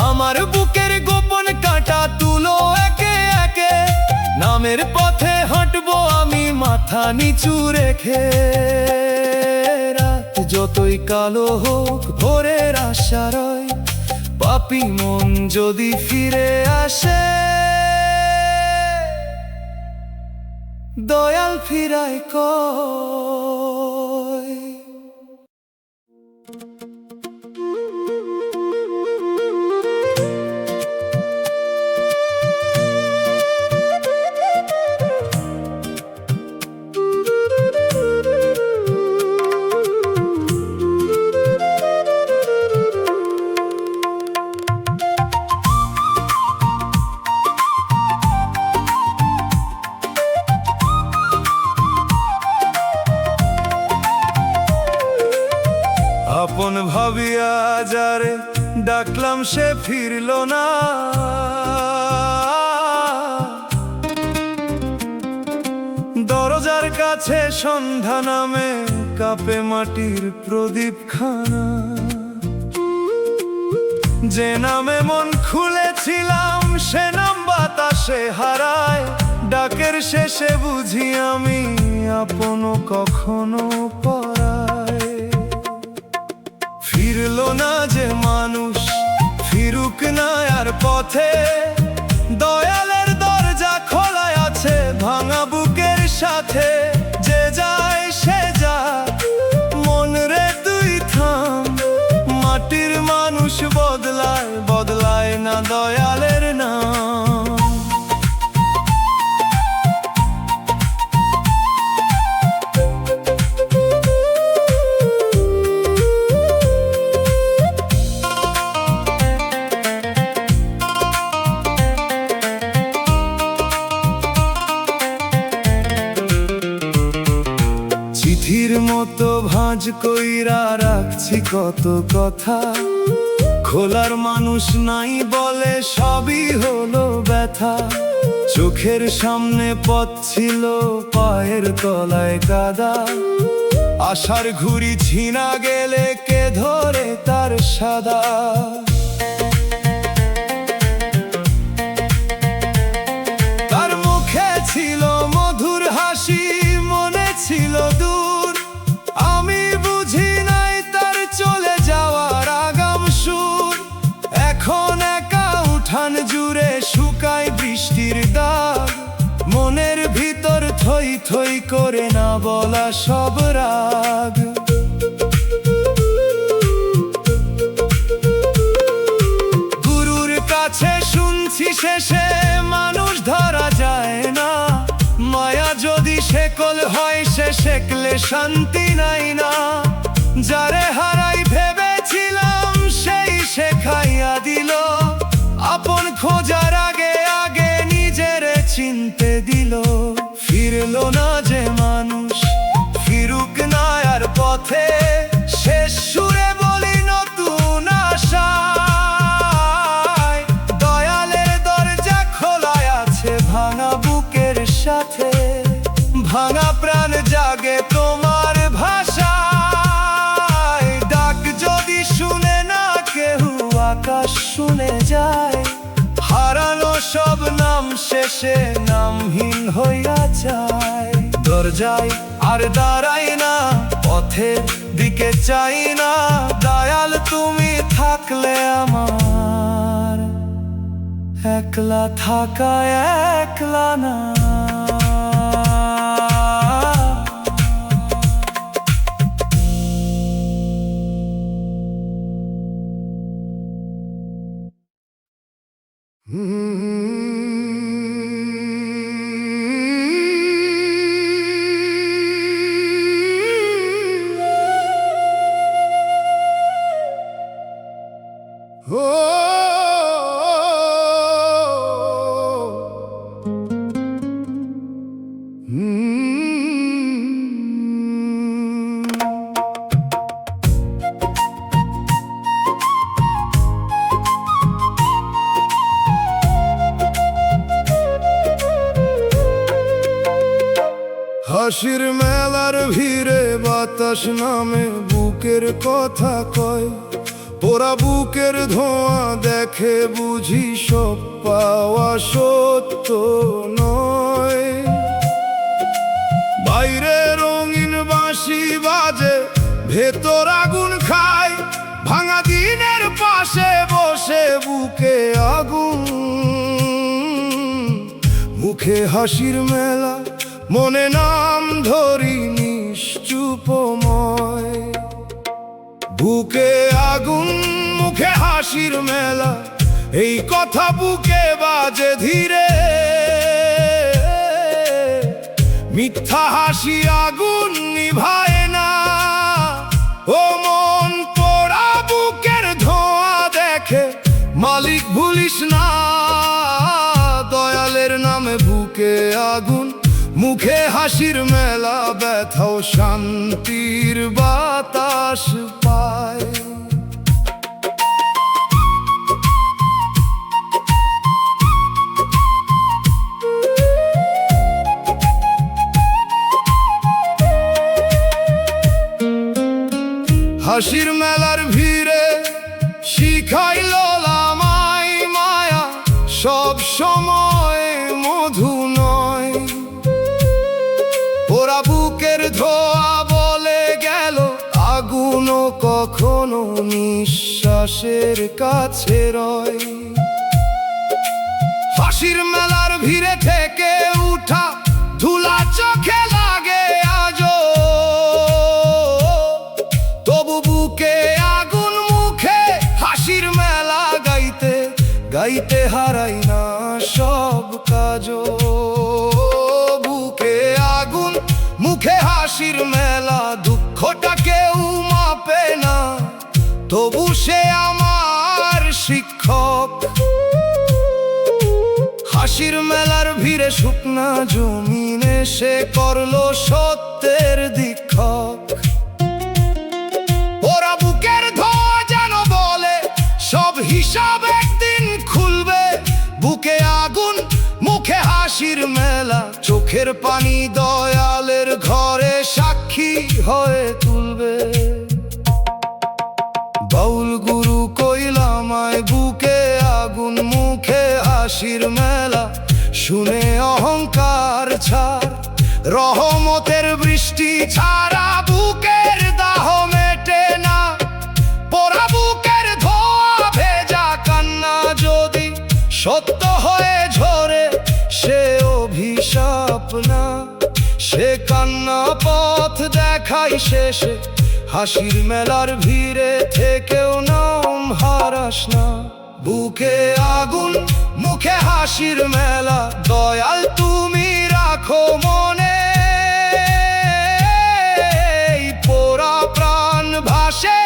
আমার বুকের গোপন কাঁটা তুলো একে একে, নামের পথে হাঁটবো আমি মাথা নিচু রেখে। রাত যতই কালো হোক ভোরের আশা রয়, পাপী মন যদি ফিরে আসে, দয়াল ফিরায় কয়। আপন ভাবিয়া যারে ডাকলাম সে ফিরল না, দরজার কাছে সন্ধ্যা নামে কাপে মাটির প্রদীপ খানা। যে নামে মন খুলেছিলাম সে নাম বাতাসে হারায়, ডাকের শেষে বুঝি আমি আপনও কখনো পরায়। ফিরলো না যে মানুষ, ফিরুক না আর পথে, দয়ালের দরজা খোলা আছে মতো ভাঁজ কইরা রাখছি কত কথা, খোলার মানুষ নাই বলে সবই হলো ব্যথা। চোখের সামনে পথ ছিল, পায়ের তলায় কাদা, আশার ঘুড়ি ছিনা গেলে কে ধরে তার সাদা। তার মুখে ছিল মধুর হাসি, মনে ছিল দূর, আমি বুঝি নাই তার চলে যাওয়ার আগাম সুর। এখন একা উঠান জুড়ে শুকায় বৃষ্টির দাগ, মনের ভিতর থই থই করে না বলা সব রাগ। গুরুর কাছে শুনছি শেষে মানুষ ধরা যায় না, মায়া যদি শেকল হয় সে শেকলে শান্তি নাই না। যারে হারাই ভেবেছিলাম সেই শেখাইয়া দিল, আপন খোঁজার আগে আগে নিজেরে চিনতে দিল। ফিরলো না যে মানুষ, ফিরুক না আর পথে, শেষ সুরে বলি নতুন আশায়। দয়ালের দরজা খোলায় আছে ভাঙা বুকের সাথে, ভাঙা প্রাণ জাগে তোমার ভাষায়। ডাক যদি শুনে না কেউ, আকাশ শুনে যায়, হারানো সব নাম শেষে নামহীন হইয়া যায়। দরজায় আর দাঁড়াই না, পথের দিকে চাই না, দয়াল তুমি থাকলে আমার একলা থাকা একলা না। হাসির মেলার ভিড়ে বাতাস নামে বুকের কথা কয়, পোড়া বুকের ধোঁয়া দেখে বুঝি সব পাওয়া সত্য নয়। বাইরে রঙিন বাঁশি বাজে, ভেতর আগুন খায়, ভাঙা দিনের পাশে বসে বুকে আগুন। মুখে হাসির মেলা, মনে নাম ধরি নিশ্চুপময়। বুকে আগুন, মুখে হাসির মেলা, এই কথা বুকে বাজে ধীরে। মিথ্যা হাসি আগুন নিভায় না, ও মন পোড়া বুকের ধোঁয়া দেখে মালিক ভুলিস না। দয়ালের নামে বুকে আগুন, মুখে হাসির মেলা, ব্যথাও শান্তির বাতাস পায়। হাসির মেলার ভিড়ে শিখাইল লামাই মায়া, সব সময় মধু নয়। পোড়া বুকের ধোয়া বলে গেল, আগুনও কখনো নিঃশ্বাসের কাছে রয়। হাসির মেলার ভিড়ে থেকে উঠা ধুলা চোখে লাগে আজও, তবু বুকে আগুন, মুখে হাসির মেলা গাইতে গাইতে হারাই না সব কাজও। বুকে আগুন, মুখে হাসির মেলা, দুঃখটা কেউ মাপে না, তবু সে আমার শিক্ষক। হাসির মেলার ভিড় ভিড়ে শুকনা জমিনে সে করলো সত্যের দীক্ষক। ওরা বুকের ধোয়া যেন বলে সব হিসাব একদিন খুলবে। বুকে আগুন, মুখে হাসির মেলা, চোখের পানি দয়ালের ঘরে সাক্ষী হয়ে তুলবে। বাউল গুরু কইলামায় বুকে আগুন, মুখে হাসির মেলা, শুনে অহংকার ছাড়, রহমতের বৃষ্টি ছাড়া বুকের দাহ মেটে না। পোড়া বুকের ধোয়া ভেজা কান্না যদি সত্য হয়ে ঝরে, সে অভিশাপ না, সে কান্না পথ দেখাই শেষে। হাসির মেলার ভিড়ে থেকেও নাম হারাস না। বুকে আগুন, মুখে হাসির মেলা, দয়াল তুমি রাখো মনে। পোড়া প্রাণ ভাসে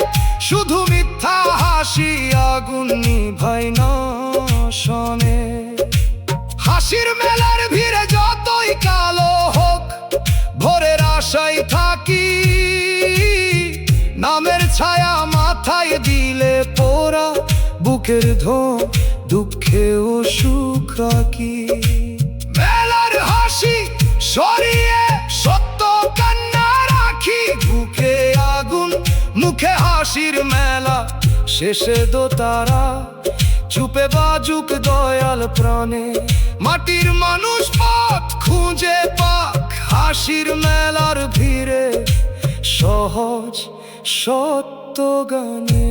শুধু মিথ্যা হাসি, আগুন নিভাই না শনে। হাসির মেলার ভিড়ে যতই কালো হোক, ভোরের আশায় থাকি। নামের ছায়া মাথায় দিলে পোড়া বুকের ধোঁয়া, দুঃখেও সুখ রাখি। মেলার হাসি সরিয়ে সত্য কান্না রাখি। বুকে আগুন, মুখে হাসির মেলা, শেষে দোতারা চুপে বাজুক দয়াল প্রাণে। মাটির মানুষ পথ খুঁজে পাক হাসির মেলার ভিড়ে, সহজ সত্য গানে।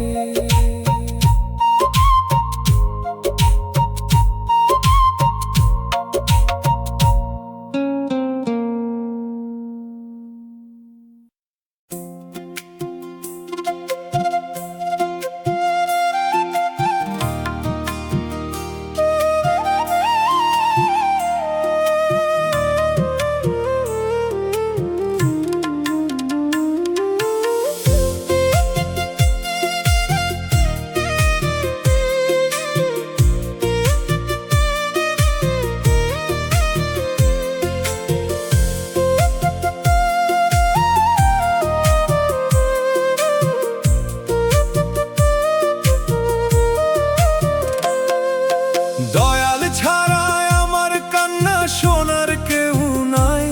দয়াল ছাড়া আমার কান্না শোনার কেউ নাই।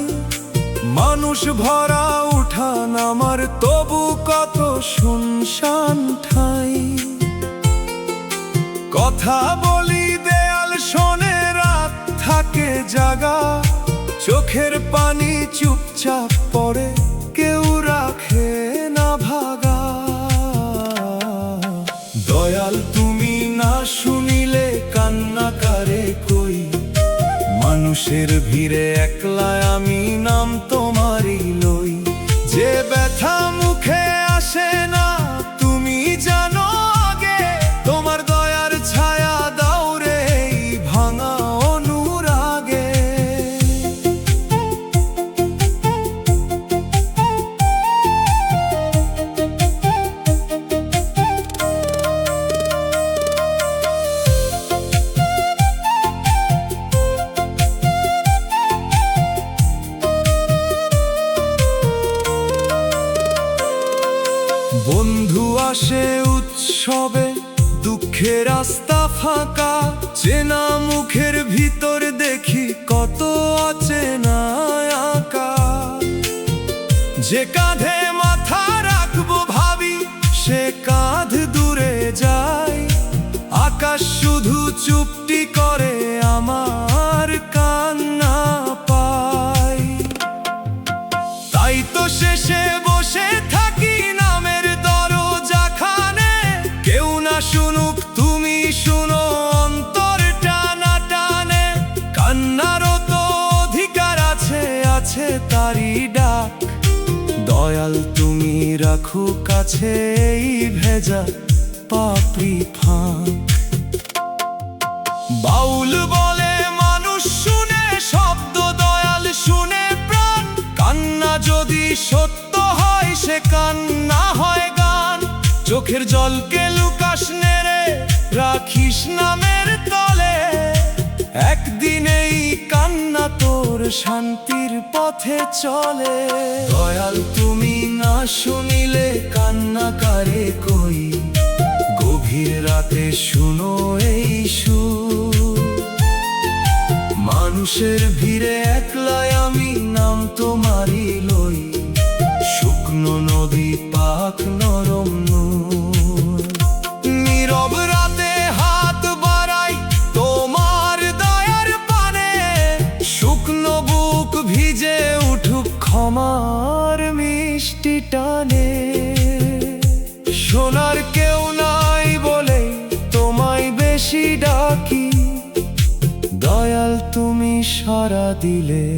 মানুষ ভরা উঠান আমার, তবু কত শুনশান ঠাই। কথা বলি দেয়াল শোনে, রাত থাকে জাগা। চোখের পানি চুপচাপ পড়ে, কেউ রাখে না ভাগা। দয়াল তুমি না শুনিলে কান্না কারে কই। মানুষের ভিড়ে একলা আমি নাম তোমারই লই। যে ব্যথা মুখে আসে না তুমি জানো আগে, তোমার দয়ার ছায়া দাও রে এই ভাঙা অনুরাগে। বন্ধু আসে উৎসবে, দুঃখের রাস্তা ফাঁকা। চেনা মুখের ভিতর দেখি কত অচেনা আঁকা। যে কাঁধে মাথা রাখবো ভাবি, সে কাঁধ দূরে যায়। আকাশ শুধু চুপটি করে, আমার কান্না পায়। তাই তো শেষে বসে থাকি নামের দরজাখানে। কেউ না শুনুক তুমি শুনো অন্তর টানা টানে। কান্নারও তো অধিকার আছে, আছে তারই ডাক। দয়াল তুমি রাখো কাছে এই ভেজা পাপড়ি ফাঁক। বাউল বলে মানুষ শুনে শব্দ, দয়াল শুনে প্রাণ। কান্না যদি সত্য হয়, সে কান্না হয় গান। চোখের জলকে লুকাস নেড়ে, রাখিস নামের তলে। একদিন এই কান্না শান্তির পথে চলে। দয়াল তুমি না শুনিলে কান্না কারে কই, গভীর রাতে শুনো এই সুর। মানুষের ভিড়ে একলাই আমি নাম তোমারই লই, শুকনো নদী পাক নরম নূর। নীরব রাতে হাত বাড়াই তোমার দয়ার পানে, শুকনো বুক ভিজে উঠুক ক্ষমার মিষ্টি টানে। শোনার কেউ নাই বলে তোমায় বেশি ডাকি, দয়াল তুমি সাড়া দিলে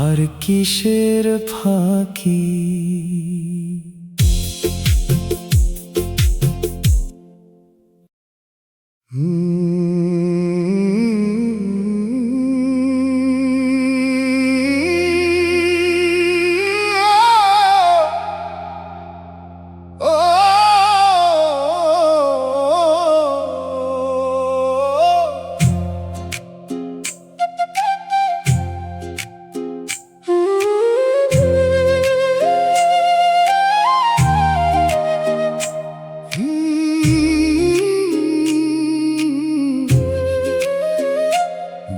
আর কিসের ফাঁকি।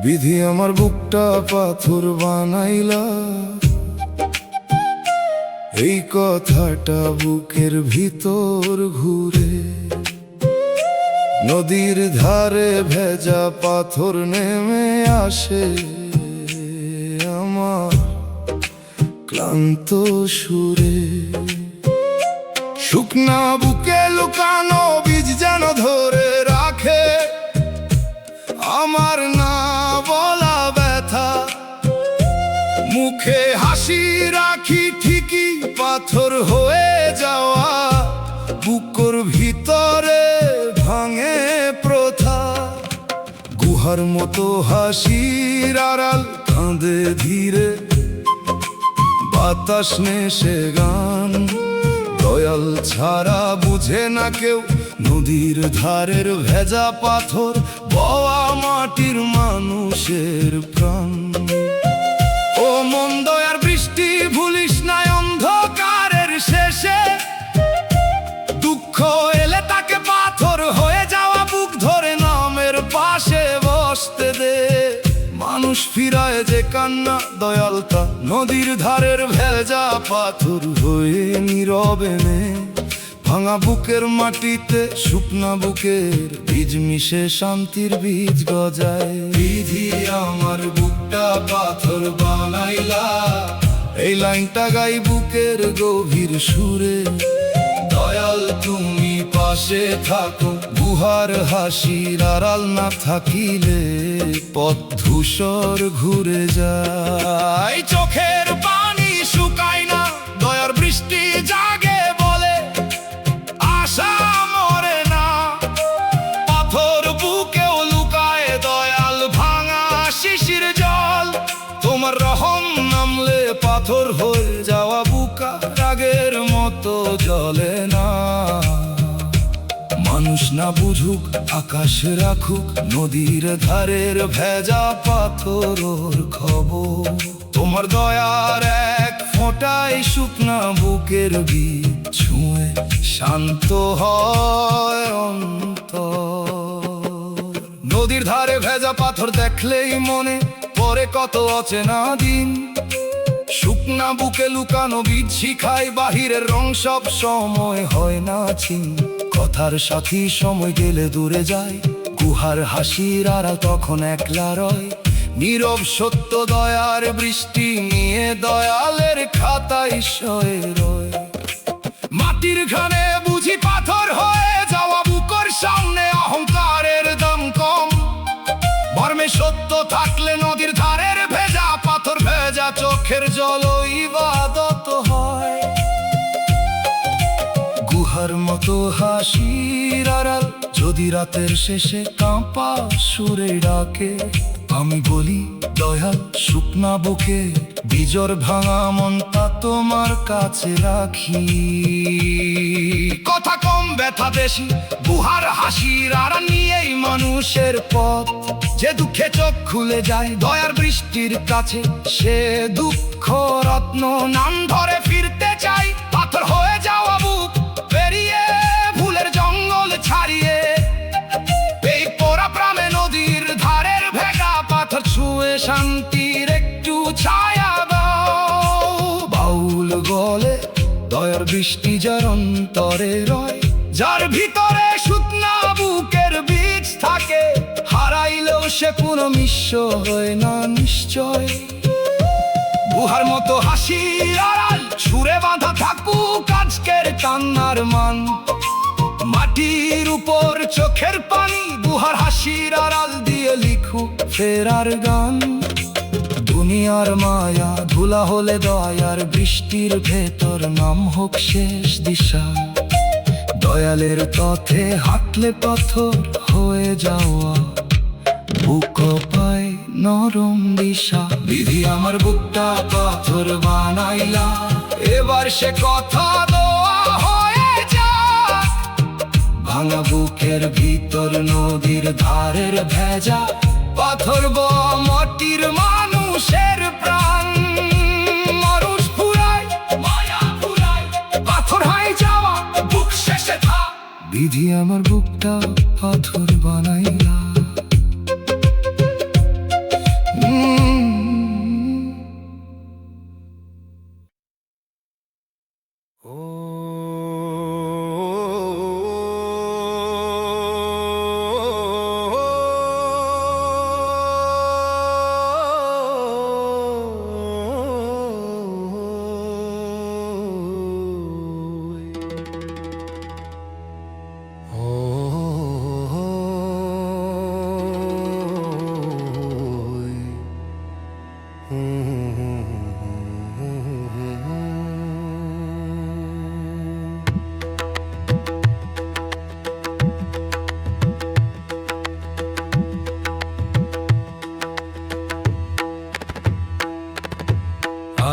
বিধি আমার বুকটা পাথর বানাইলা, এই কথাটা বুকের ভিতর ঘুরে। নদীর ধারে ভেজা পাথর নেমে আসে আমার ক্লান্ত সুরে। শুকনা বুকে লুকানো বীজ যেন ধরে রাখে আমার না বলা ব্যথা। মুখে হাসি রাখি ঠিকই পাথর হয়ে যাওয়া, বুকের ভিতরে ভাঙে প্রথা। গুহার মতো হাসির আড়াল কাঁদে ধীরে, বাতাস নেশে গান। দয়াল ছাড়া বুঝে না কেউ নদীর ধারের ভেজা পাথর, বওয়া মাটির মানুষের প্রাণ। ও মন দয়ার বৃষ্টি ভুলিস না অন্ধকারের শেষে, দুঃখ এলে তাকে পাথর হয়ে যাওয়া বুক ধরে নামের পাশে বসতে দে। মানুষ ফিরায় যে কান্না দয়াল তা নদীর ধারের ভেজা পাথর হয়ে নীরবে নে। ভাঙা বুকের মাটিতে শুকনা বুকের বীজ মিশে শান্তির বীজ গজায়। বিধি আমার বুকটা পাথর বানাইলা, এই লাইনটা গাই বুকের গভীর সুরে। দয়াল তুমি পাশে থাকো, গুহার হাসির আড়াল না থাকিলে পথ ধূসর ঘুরে যায়। চোখের পানি শুকায় না, দয়ার বৃষ্টি জাগে বলে আশা মরে না। পাথর বুকেও লুকায় দয়াল ভাঙা শিশির জল। তোমার রহম নামলে পাথর হয়ে যাওয়া বুকা রাগের মতো জ্বলে না। মানুষ না বুঝুক আকাশ রাখুক নদীর ধারের ভেজা পাথরের খবর। তোমার দয়ার এক ফোঁটায় শুকনা বুকের বীজ ছুঁয়ে শান্ত হয় অন্তর। নদীর ধারে ভেজা পাথর দেখলেই মনে পড়ে কত অচেনা দিন। শুকনা বুকে লুকানো বীজ শিখায় বাহিরের রং সব সময় হয় না চিন। কথার সাথী সময় গেলে দূরে যায়, গুহার হাসির আড়াল তখন একলা রয়। নীরব সত্য দয়ার বৃষ্টি নিয়ে দয়ালের খাতায় শয়ে রয়। মাটির ঘানে বুঝি পাথর হয়ে যাওয়া বুকের সামনে অহংকারের দাম কম। বর্মে সত্য থাকলে নদীর ধারের ভেজা পাথর ভেজা চোখের জল ইবাদত হয়। গুহার মতো হাসির আড়াল যদি রাতের শেষে কাঁপা সুরে ডাকে, আমি বলি দয়াল শুকনা বুকে বিজর ভাঙা মনটা তোমার কাছে রাখি। কথা কম ব্যথা বেশি, বুহার হাসির আর নিয়েই মানুষের পথ। যে দুঃখে চোখ খুলে যায় দয়ার বৃষ্টির কাছে, সে দুঃখ রত্ন নাম ধরে ফিরতে চাই। পাথর হয়ে যাওয়া বুক পেরিয়ে ভুলের জঙ্গল ছাড়িয়ে, এই পোড়া প্রাণে নদীর ধারের ভেগা পাথর ছুঁয়ে শান্তির একটু ছায়া দাও। বাউল গলে দয়ার বৃষ্টি যার অন্তরে রয়, যার ভিতরে শুকনা বুকের বীজ থাকে, হারাইলেও সে পুরো মিশ্র হয় না নিশ্চয়। বুহার মতো হাসির আড়াল ছুঁড়ে বাঁধা থাকুক আজকের কান্নার মান। মাটির উপর চোখের পানি বুহার হাসির আড়াল দিয়ে লিখুক ফেরার গান। দুনিয়ার মায়া ধুলা হলে দয়ার বৃষ্টির ভেতর নাম হোক শেষ দিশা। দয়ালের পথে হাঁটলে পাথর হয়ে যাওয়া, বুক পায় নরম দিশা। বিধি আমার বুকটা পাথর বানাইলা, এবার সে কথা দেওয়া হয়ে যা। ভাঙা বুকের ভিতর নদীর ধারের ভেজা পাথর মাটির মানুষের প্রাণ। মানুষ ফুরায় মায়া ফুরায়, পাথর হয়ে যাওয়া বুক শেষে থা। বিধি আমার বুকটা পাথর বানাইলা।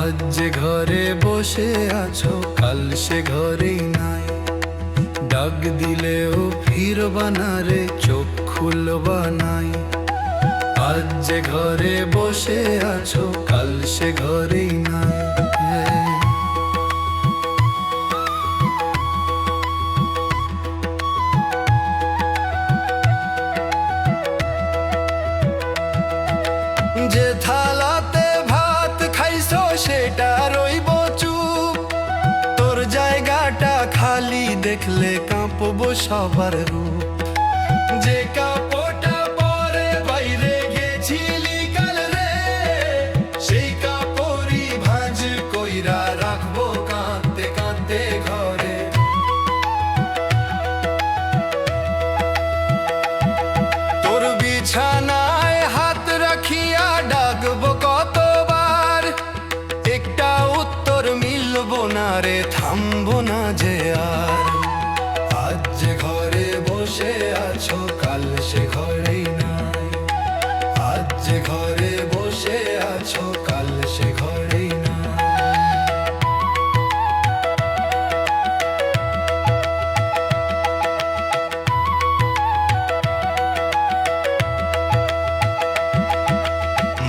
আজ যে ঘরে বসে আছো কাল সে ঘরেই নাই। ডাক দিলেও ফিরবা না রে, চোখ খুলবা নাই। আজ যে ঘরে বসে আছো কাল সে ঘরেই নাই। যে থালাতে ভাত খাইছো সেটা রইব চুপ, তোর জায়গাটা খালি দেখলে কাঁপবো সবার রূপ। যে কাপড়টা পরে বাইরে গেছিলি কাল রে, সেই কাপড়ই ভাঁজ কইরা রাখবো কাঁদতে কাঁদতে ঘরে। তোর বিছানায় হাত রাখিয়া ডাকবো কতবার, একটা উত্তর মিলবো না রে, থামবো না যে আর। আজ যে ঘরে বসে আছো কাল সে ঘরেই নাই। আজ যে ঘরে বসে আছো কাল সে ঘরেই নাই।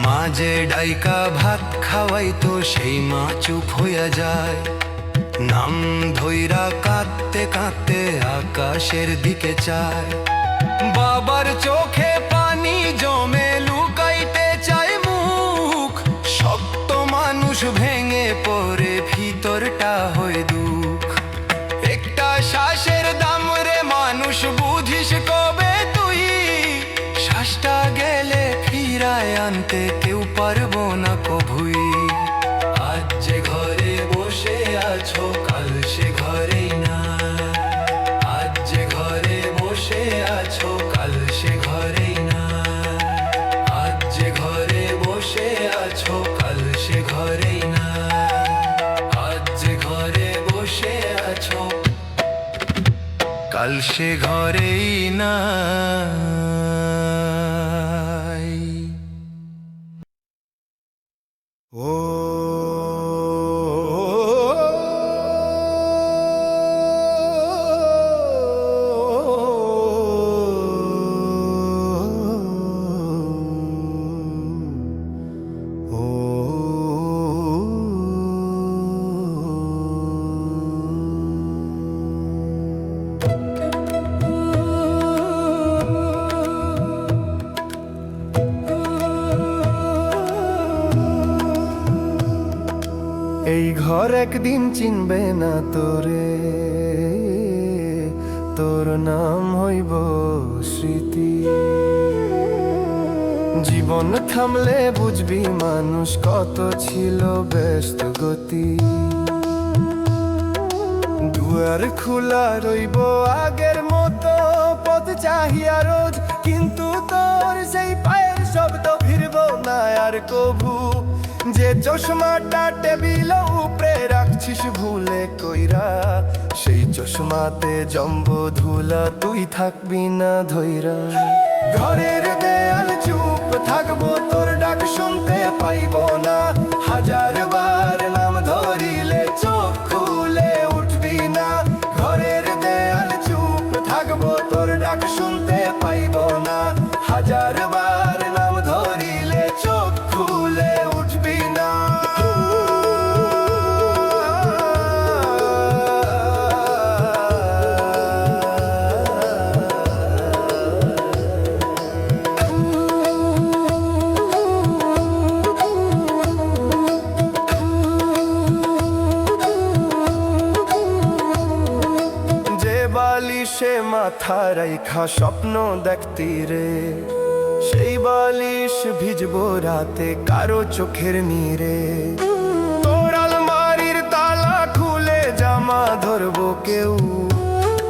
মা যে ডাইকা ভাত খাওয়াই তো সেই মা চুপ হইয়া যায়। নাম ধইরা কাঁদতে কাঁদতে আকাশের দিকে চায়। বাবার চোখে পানি জমে লুকাইতে চায় মুখ, শক্ত মানুষ ভেঙে পড়ে ভিতরটা হয় দুঃখ। একটা শ্বাসের দাম রে মানুষ বুঝিস কবে তুই, শ্বাসটা গেলে ফিরায় আনতে কেউ পারবো না কভুই। আজ যে ঘরে বসে আছো কাল সে ঘরেই না। আজ যে ঘরে বসে আছো কাল সে ঘরেই না। আজ যে ঘরে বসে আছো কাল সে ঘরেই না। আজ যে ঘরে বসে আছো কাল সে ঘরেই না। ঘর একদিন চিনবে না তোরে, তোর নাম হইব স্মৃতি। জীবন থামলে বুঝবি মানুষ কত ছিল ব্যস্ত গতি। দুয়ার খোলা রইব আগের মতো পথ চাহিয়া রোজ, কিন্তু তোর সেই পায়ের শব্দ ফিরব না আর কভু। যে চশমাটা টেবিল উপরে রাখছিস ভুলে কইরা, সেই চশমাতে জম্ব ধুলা তুই থাকবি না ধইরা। ঘরের দেয়াল চুপ থাকবো তোর ডাক শুনতে পাইব না, হাজার বার নাম ধরিলে চোখ খুলে উঠবি না। ঘরের দেয়াল চুপ থাকবো তোর ডাক শুনতে পাইব না, হাজার বার নাম ধরিলে চোখ খুলে উঠবি না। বালিশে মাথা রাইখা স্বপ্ন দেখতি রে, সেই বালিশ ভিজবো রাতে কারো চোখের নীরে। তোর আলমারির তালা খুলে জামা ধরবো কেউ,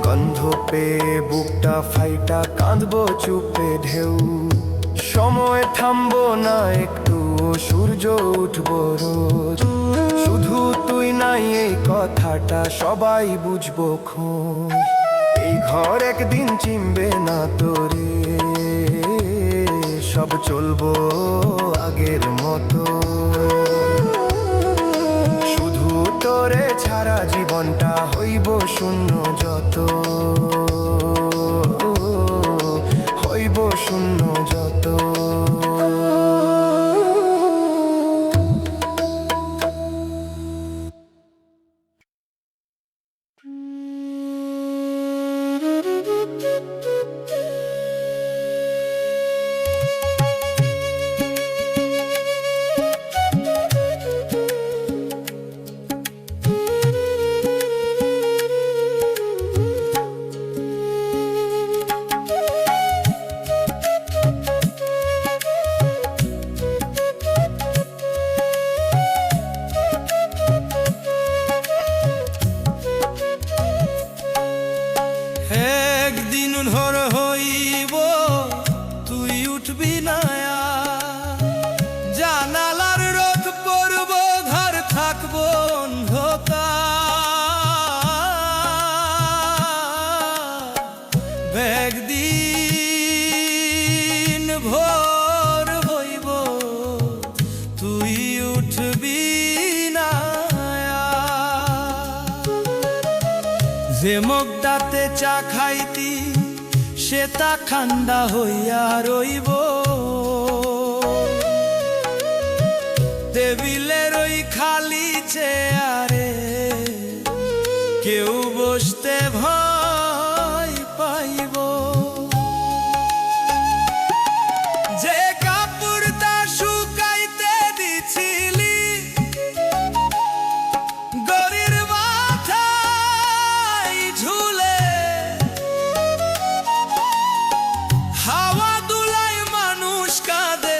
গন্ধ পেয়ে বুকটা ফাইটা কাঁদবো চুপে ঢেউ। সময় থামবো না একটু, সূর্য উঠবো রোজ। শুধু তুই নাই এই কথাটা সবাই বুঝবো খোঁজ। এই ঘর একদিন চিনবে না তোরে, সব চলবো আগের মতো। শুধু তোরে ছাড়া জীবনটা হইব শূন্য যত, হইব শূন্য যত। একদিন ভোর হইব তুই উঠবি না, জানালার রোদ পড়ব ঘর থাকবো অন্ধকার। একদিন ভোর হইব তুই উঠবি না, যে মগটাতে চা খাইতি সে তা ঠান্ডা হইয়া রইব। টেবিলের ওই খালি চেয়ারে কেউ বসতে ভয় পাইব। যে কাপড়টা শুকাইতে দিছিলি গরির মাথায় ঝুলে, হাওয়া দুলায় মানুষ কাঁদে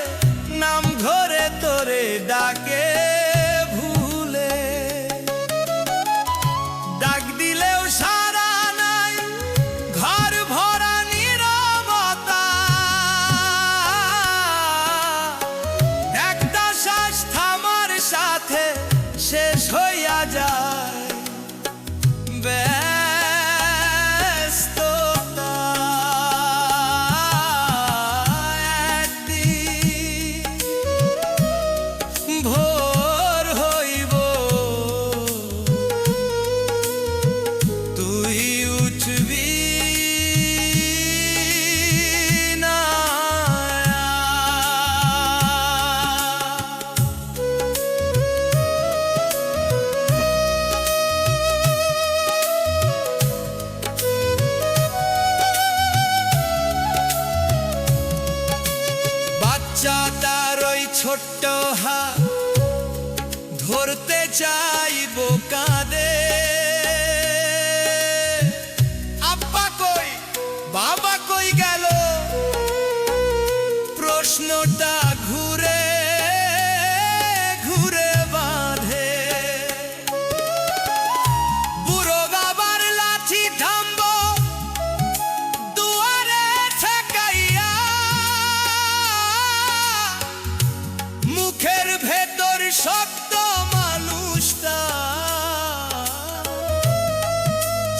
নাম ধরে তোরে ডাকে ভুলে। ডাক দিলেও সারা নাই, ঘর ভরা নীরবতা। একটা শ্বাস থামার সাথে শেষ হইয়া যায় ব্যস্ততা। একদিন ভোর হইব তুই উঠবি না। বাচ্চাটার ওই ছোট্ট হাত ধরতে চাইবো কাঁদে। আব্বা কই বাবা কই গেল, প্রশ্নটা ঘুরে ঘুরে বাঁধে। বুড়ো বাবার লাঠি থামবো দুয়ারে ঠেকাইয়া, মুখের ভেতর শক্ত মানুষটা,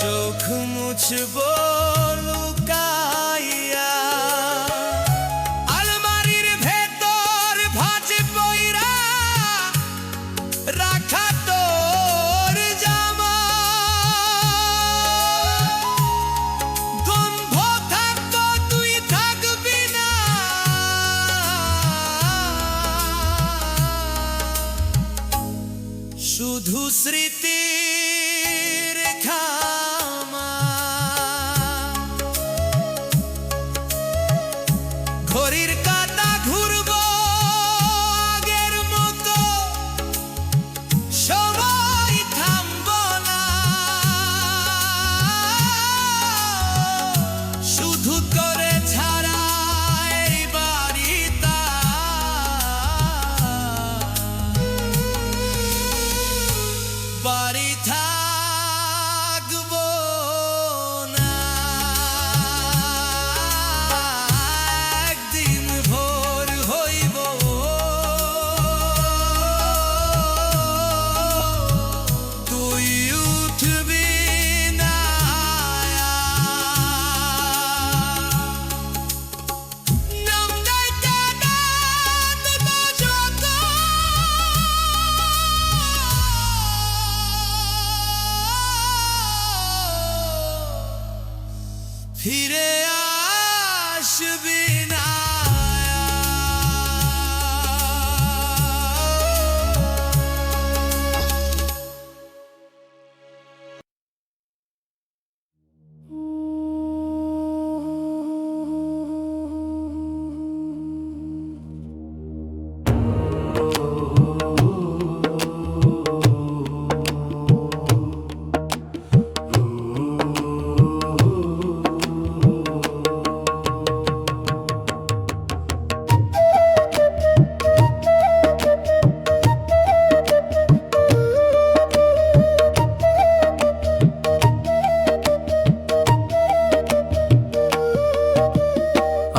চোখ মুছবো লুকাইয়া। আলমারির ভেতর ভাঁজ পইরা রাখা তোর জামা, গন্ধ থাকতো তুই থাকবি না, শুধু স্মৃতির খামা। ঘড়ির কাঁটা ঘুরবো আগের মতো, সময় থামবো না, শুধু করে ছাড়া এই বাড়িটা, বাড়ি থাকবো না। একদিন ভোর হইব, তুই উঠবি না, নাম ডাইকা ডাকবো যখন, ফিরে আসবি না।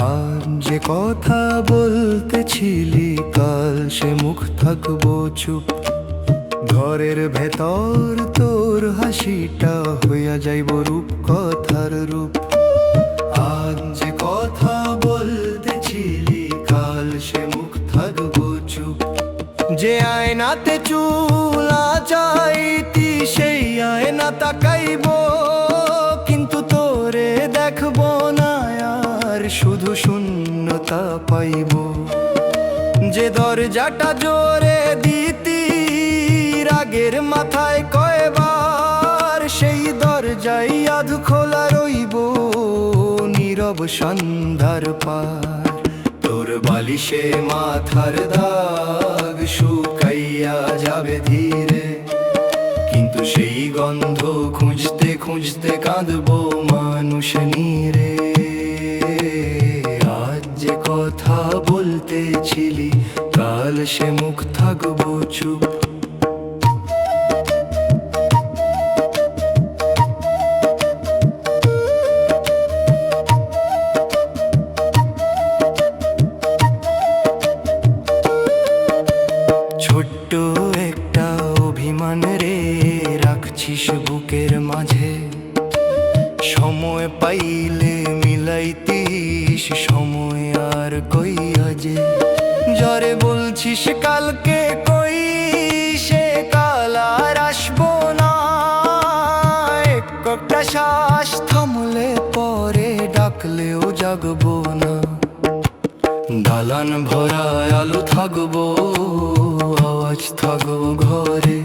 আর যে কথা বলতেছিলি কাল, সে মুখ থাকবো চুপ। ঘরের ভেতর তোর হাসিটা হইয়া যাইব রূপ কথার রূপ। আজ যে কথা বলতেছিলি কাল, সে মুখ থাকবো চুপ। যে আয়নাতে চুলা চাইতি সেই আয়না তাকাইব, কিন্তু তোরে দেখবো না আর, শুধু শূন্যতা পাইব। যে দরজাটা জোরে দিতি রাগের মাথায় কয়বার, সেই দরজাই আধ খোলা রইব নীরব সন্ধ্যার পার। তোর বালিশে মাথার দাগ শুকাইয়া যাবে ধীরে, কিন্তু সেই গন্ধ খুঁজতে খুঁজতে কাঁদবো মানুষ নীরে। আজ যে কথা বলতেছিলি কাল, সে মুখ থাকবো চুপ। ছোট্ট একটা অভিমান রে রাখছিস বুকের মাঝে, সময় পাইলে মিলাইতিস সময় আর কইয়া যে। জ্বরে বলছিস কালকে কই, সে কাল আর আসবো না। একটা শ্বাস থামলে পরে ডাকলেও জাগবো না। দালান ভরা আলো থাকবো, আওয়াজ থাকবো ঘরে,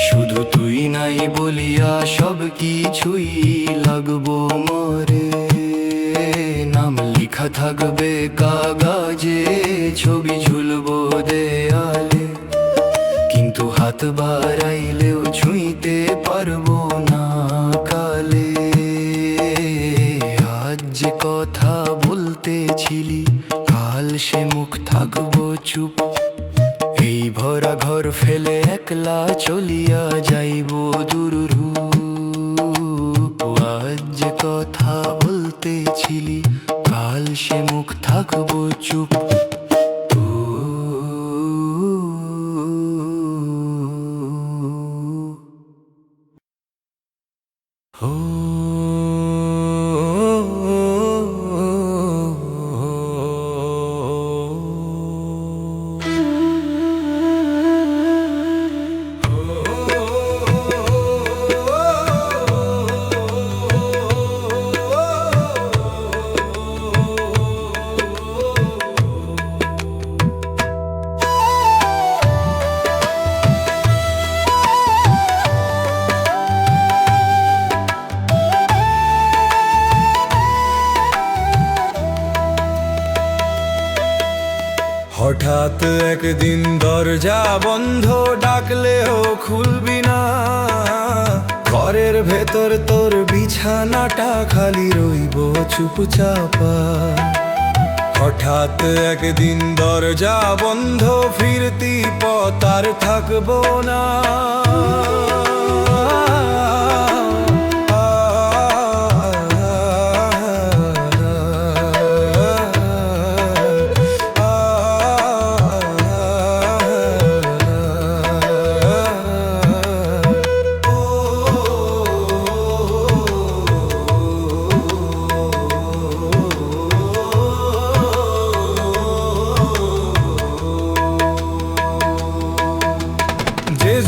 শুধু তুই নাই বলিয়া সব কিছুই লাগবো মরে। নাম লিখা থাকবে কাগজে, ছবি ঝুলবো দেয়ালে, কিন্তু হাত বাড়াইলেও ছুঁইতে পারবো না কালে। আজ যে কথা বলতেছিলি কাল সে মুখ থাকবো চুপ। এই ভরা ঘর ফেলে একলা চলিয়া যাইব দুরু। আজ যে কথা বলতেছিলি কাল সে মুখ থাকবো চুপ। হঠাৎ একদিন দরজা বন্ধ, ডাকলেও খুলবি না। ঘরের ভেতর তোর বিছানাটা খালি রইব চুপচাপা। হঠাৎ একদিন দরজা বন্ধ, ফিরতি পথ আর থাকবো না।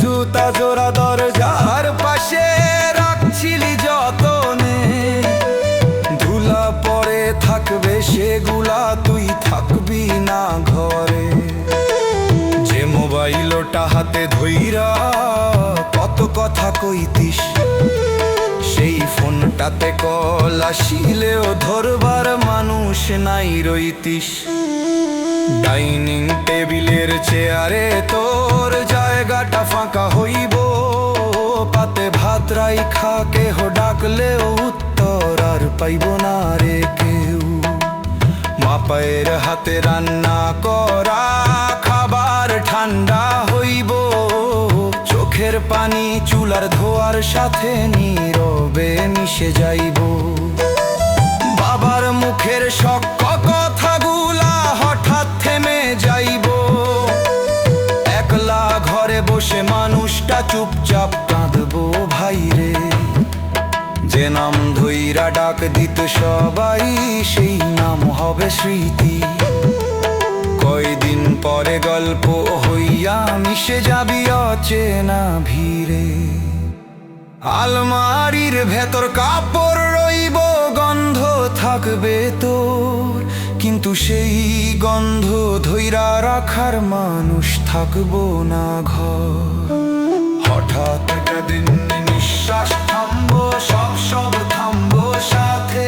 জুতা জোড়া দরজার পাশে রাখছিলি যতনে, ধুলা পরে থাকবে সেগুলা, তুই থাকবি না ঘরে। যে মোবাইলটা হাতে ধইরা কত কথা কইতিস, সেই ফোনটাতে কল আসিলেও ধরবার মানুষ নাই রইতিস। ডাইনিং টেবিলের চেয়ারে তোর জায়গাটা ফাঁকা হইব, পাতে ভাত রাইখা কেহ ডাকলেও উত্তর আর পাইব না রে কেউ। মাপায়ের হাতে রান্না করা খাবার ঠান্ডা হইব, চোখের পানি চুলার ধোয়ার সাথে নীরবে মিশে যাইব। বাবার মুখের শক্ত কথাগুলা হঠাৎ থেমে যাইব। একলা ঘরে বসে মানুষটা চুপচাপ কাঁদবো ভাইরে। যে নাম ধইরা ডাক দিত সবাই, সেই নাম হবে স্মৃতি। কয়দিন পরে গল্প হইয়া মিশে যাবি অচেনা ভিড়ে। আলমারির ভেতর কাপড় রইব, গন্ধ থাকবে তোর, কিন্তু সেই গন্ধ ধইরা রাখার মানুষ থাকবো না ঘর। হঠাৎ একটা দিন নিঃশ্বাস থামবো, সব থামবো সাথে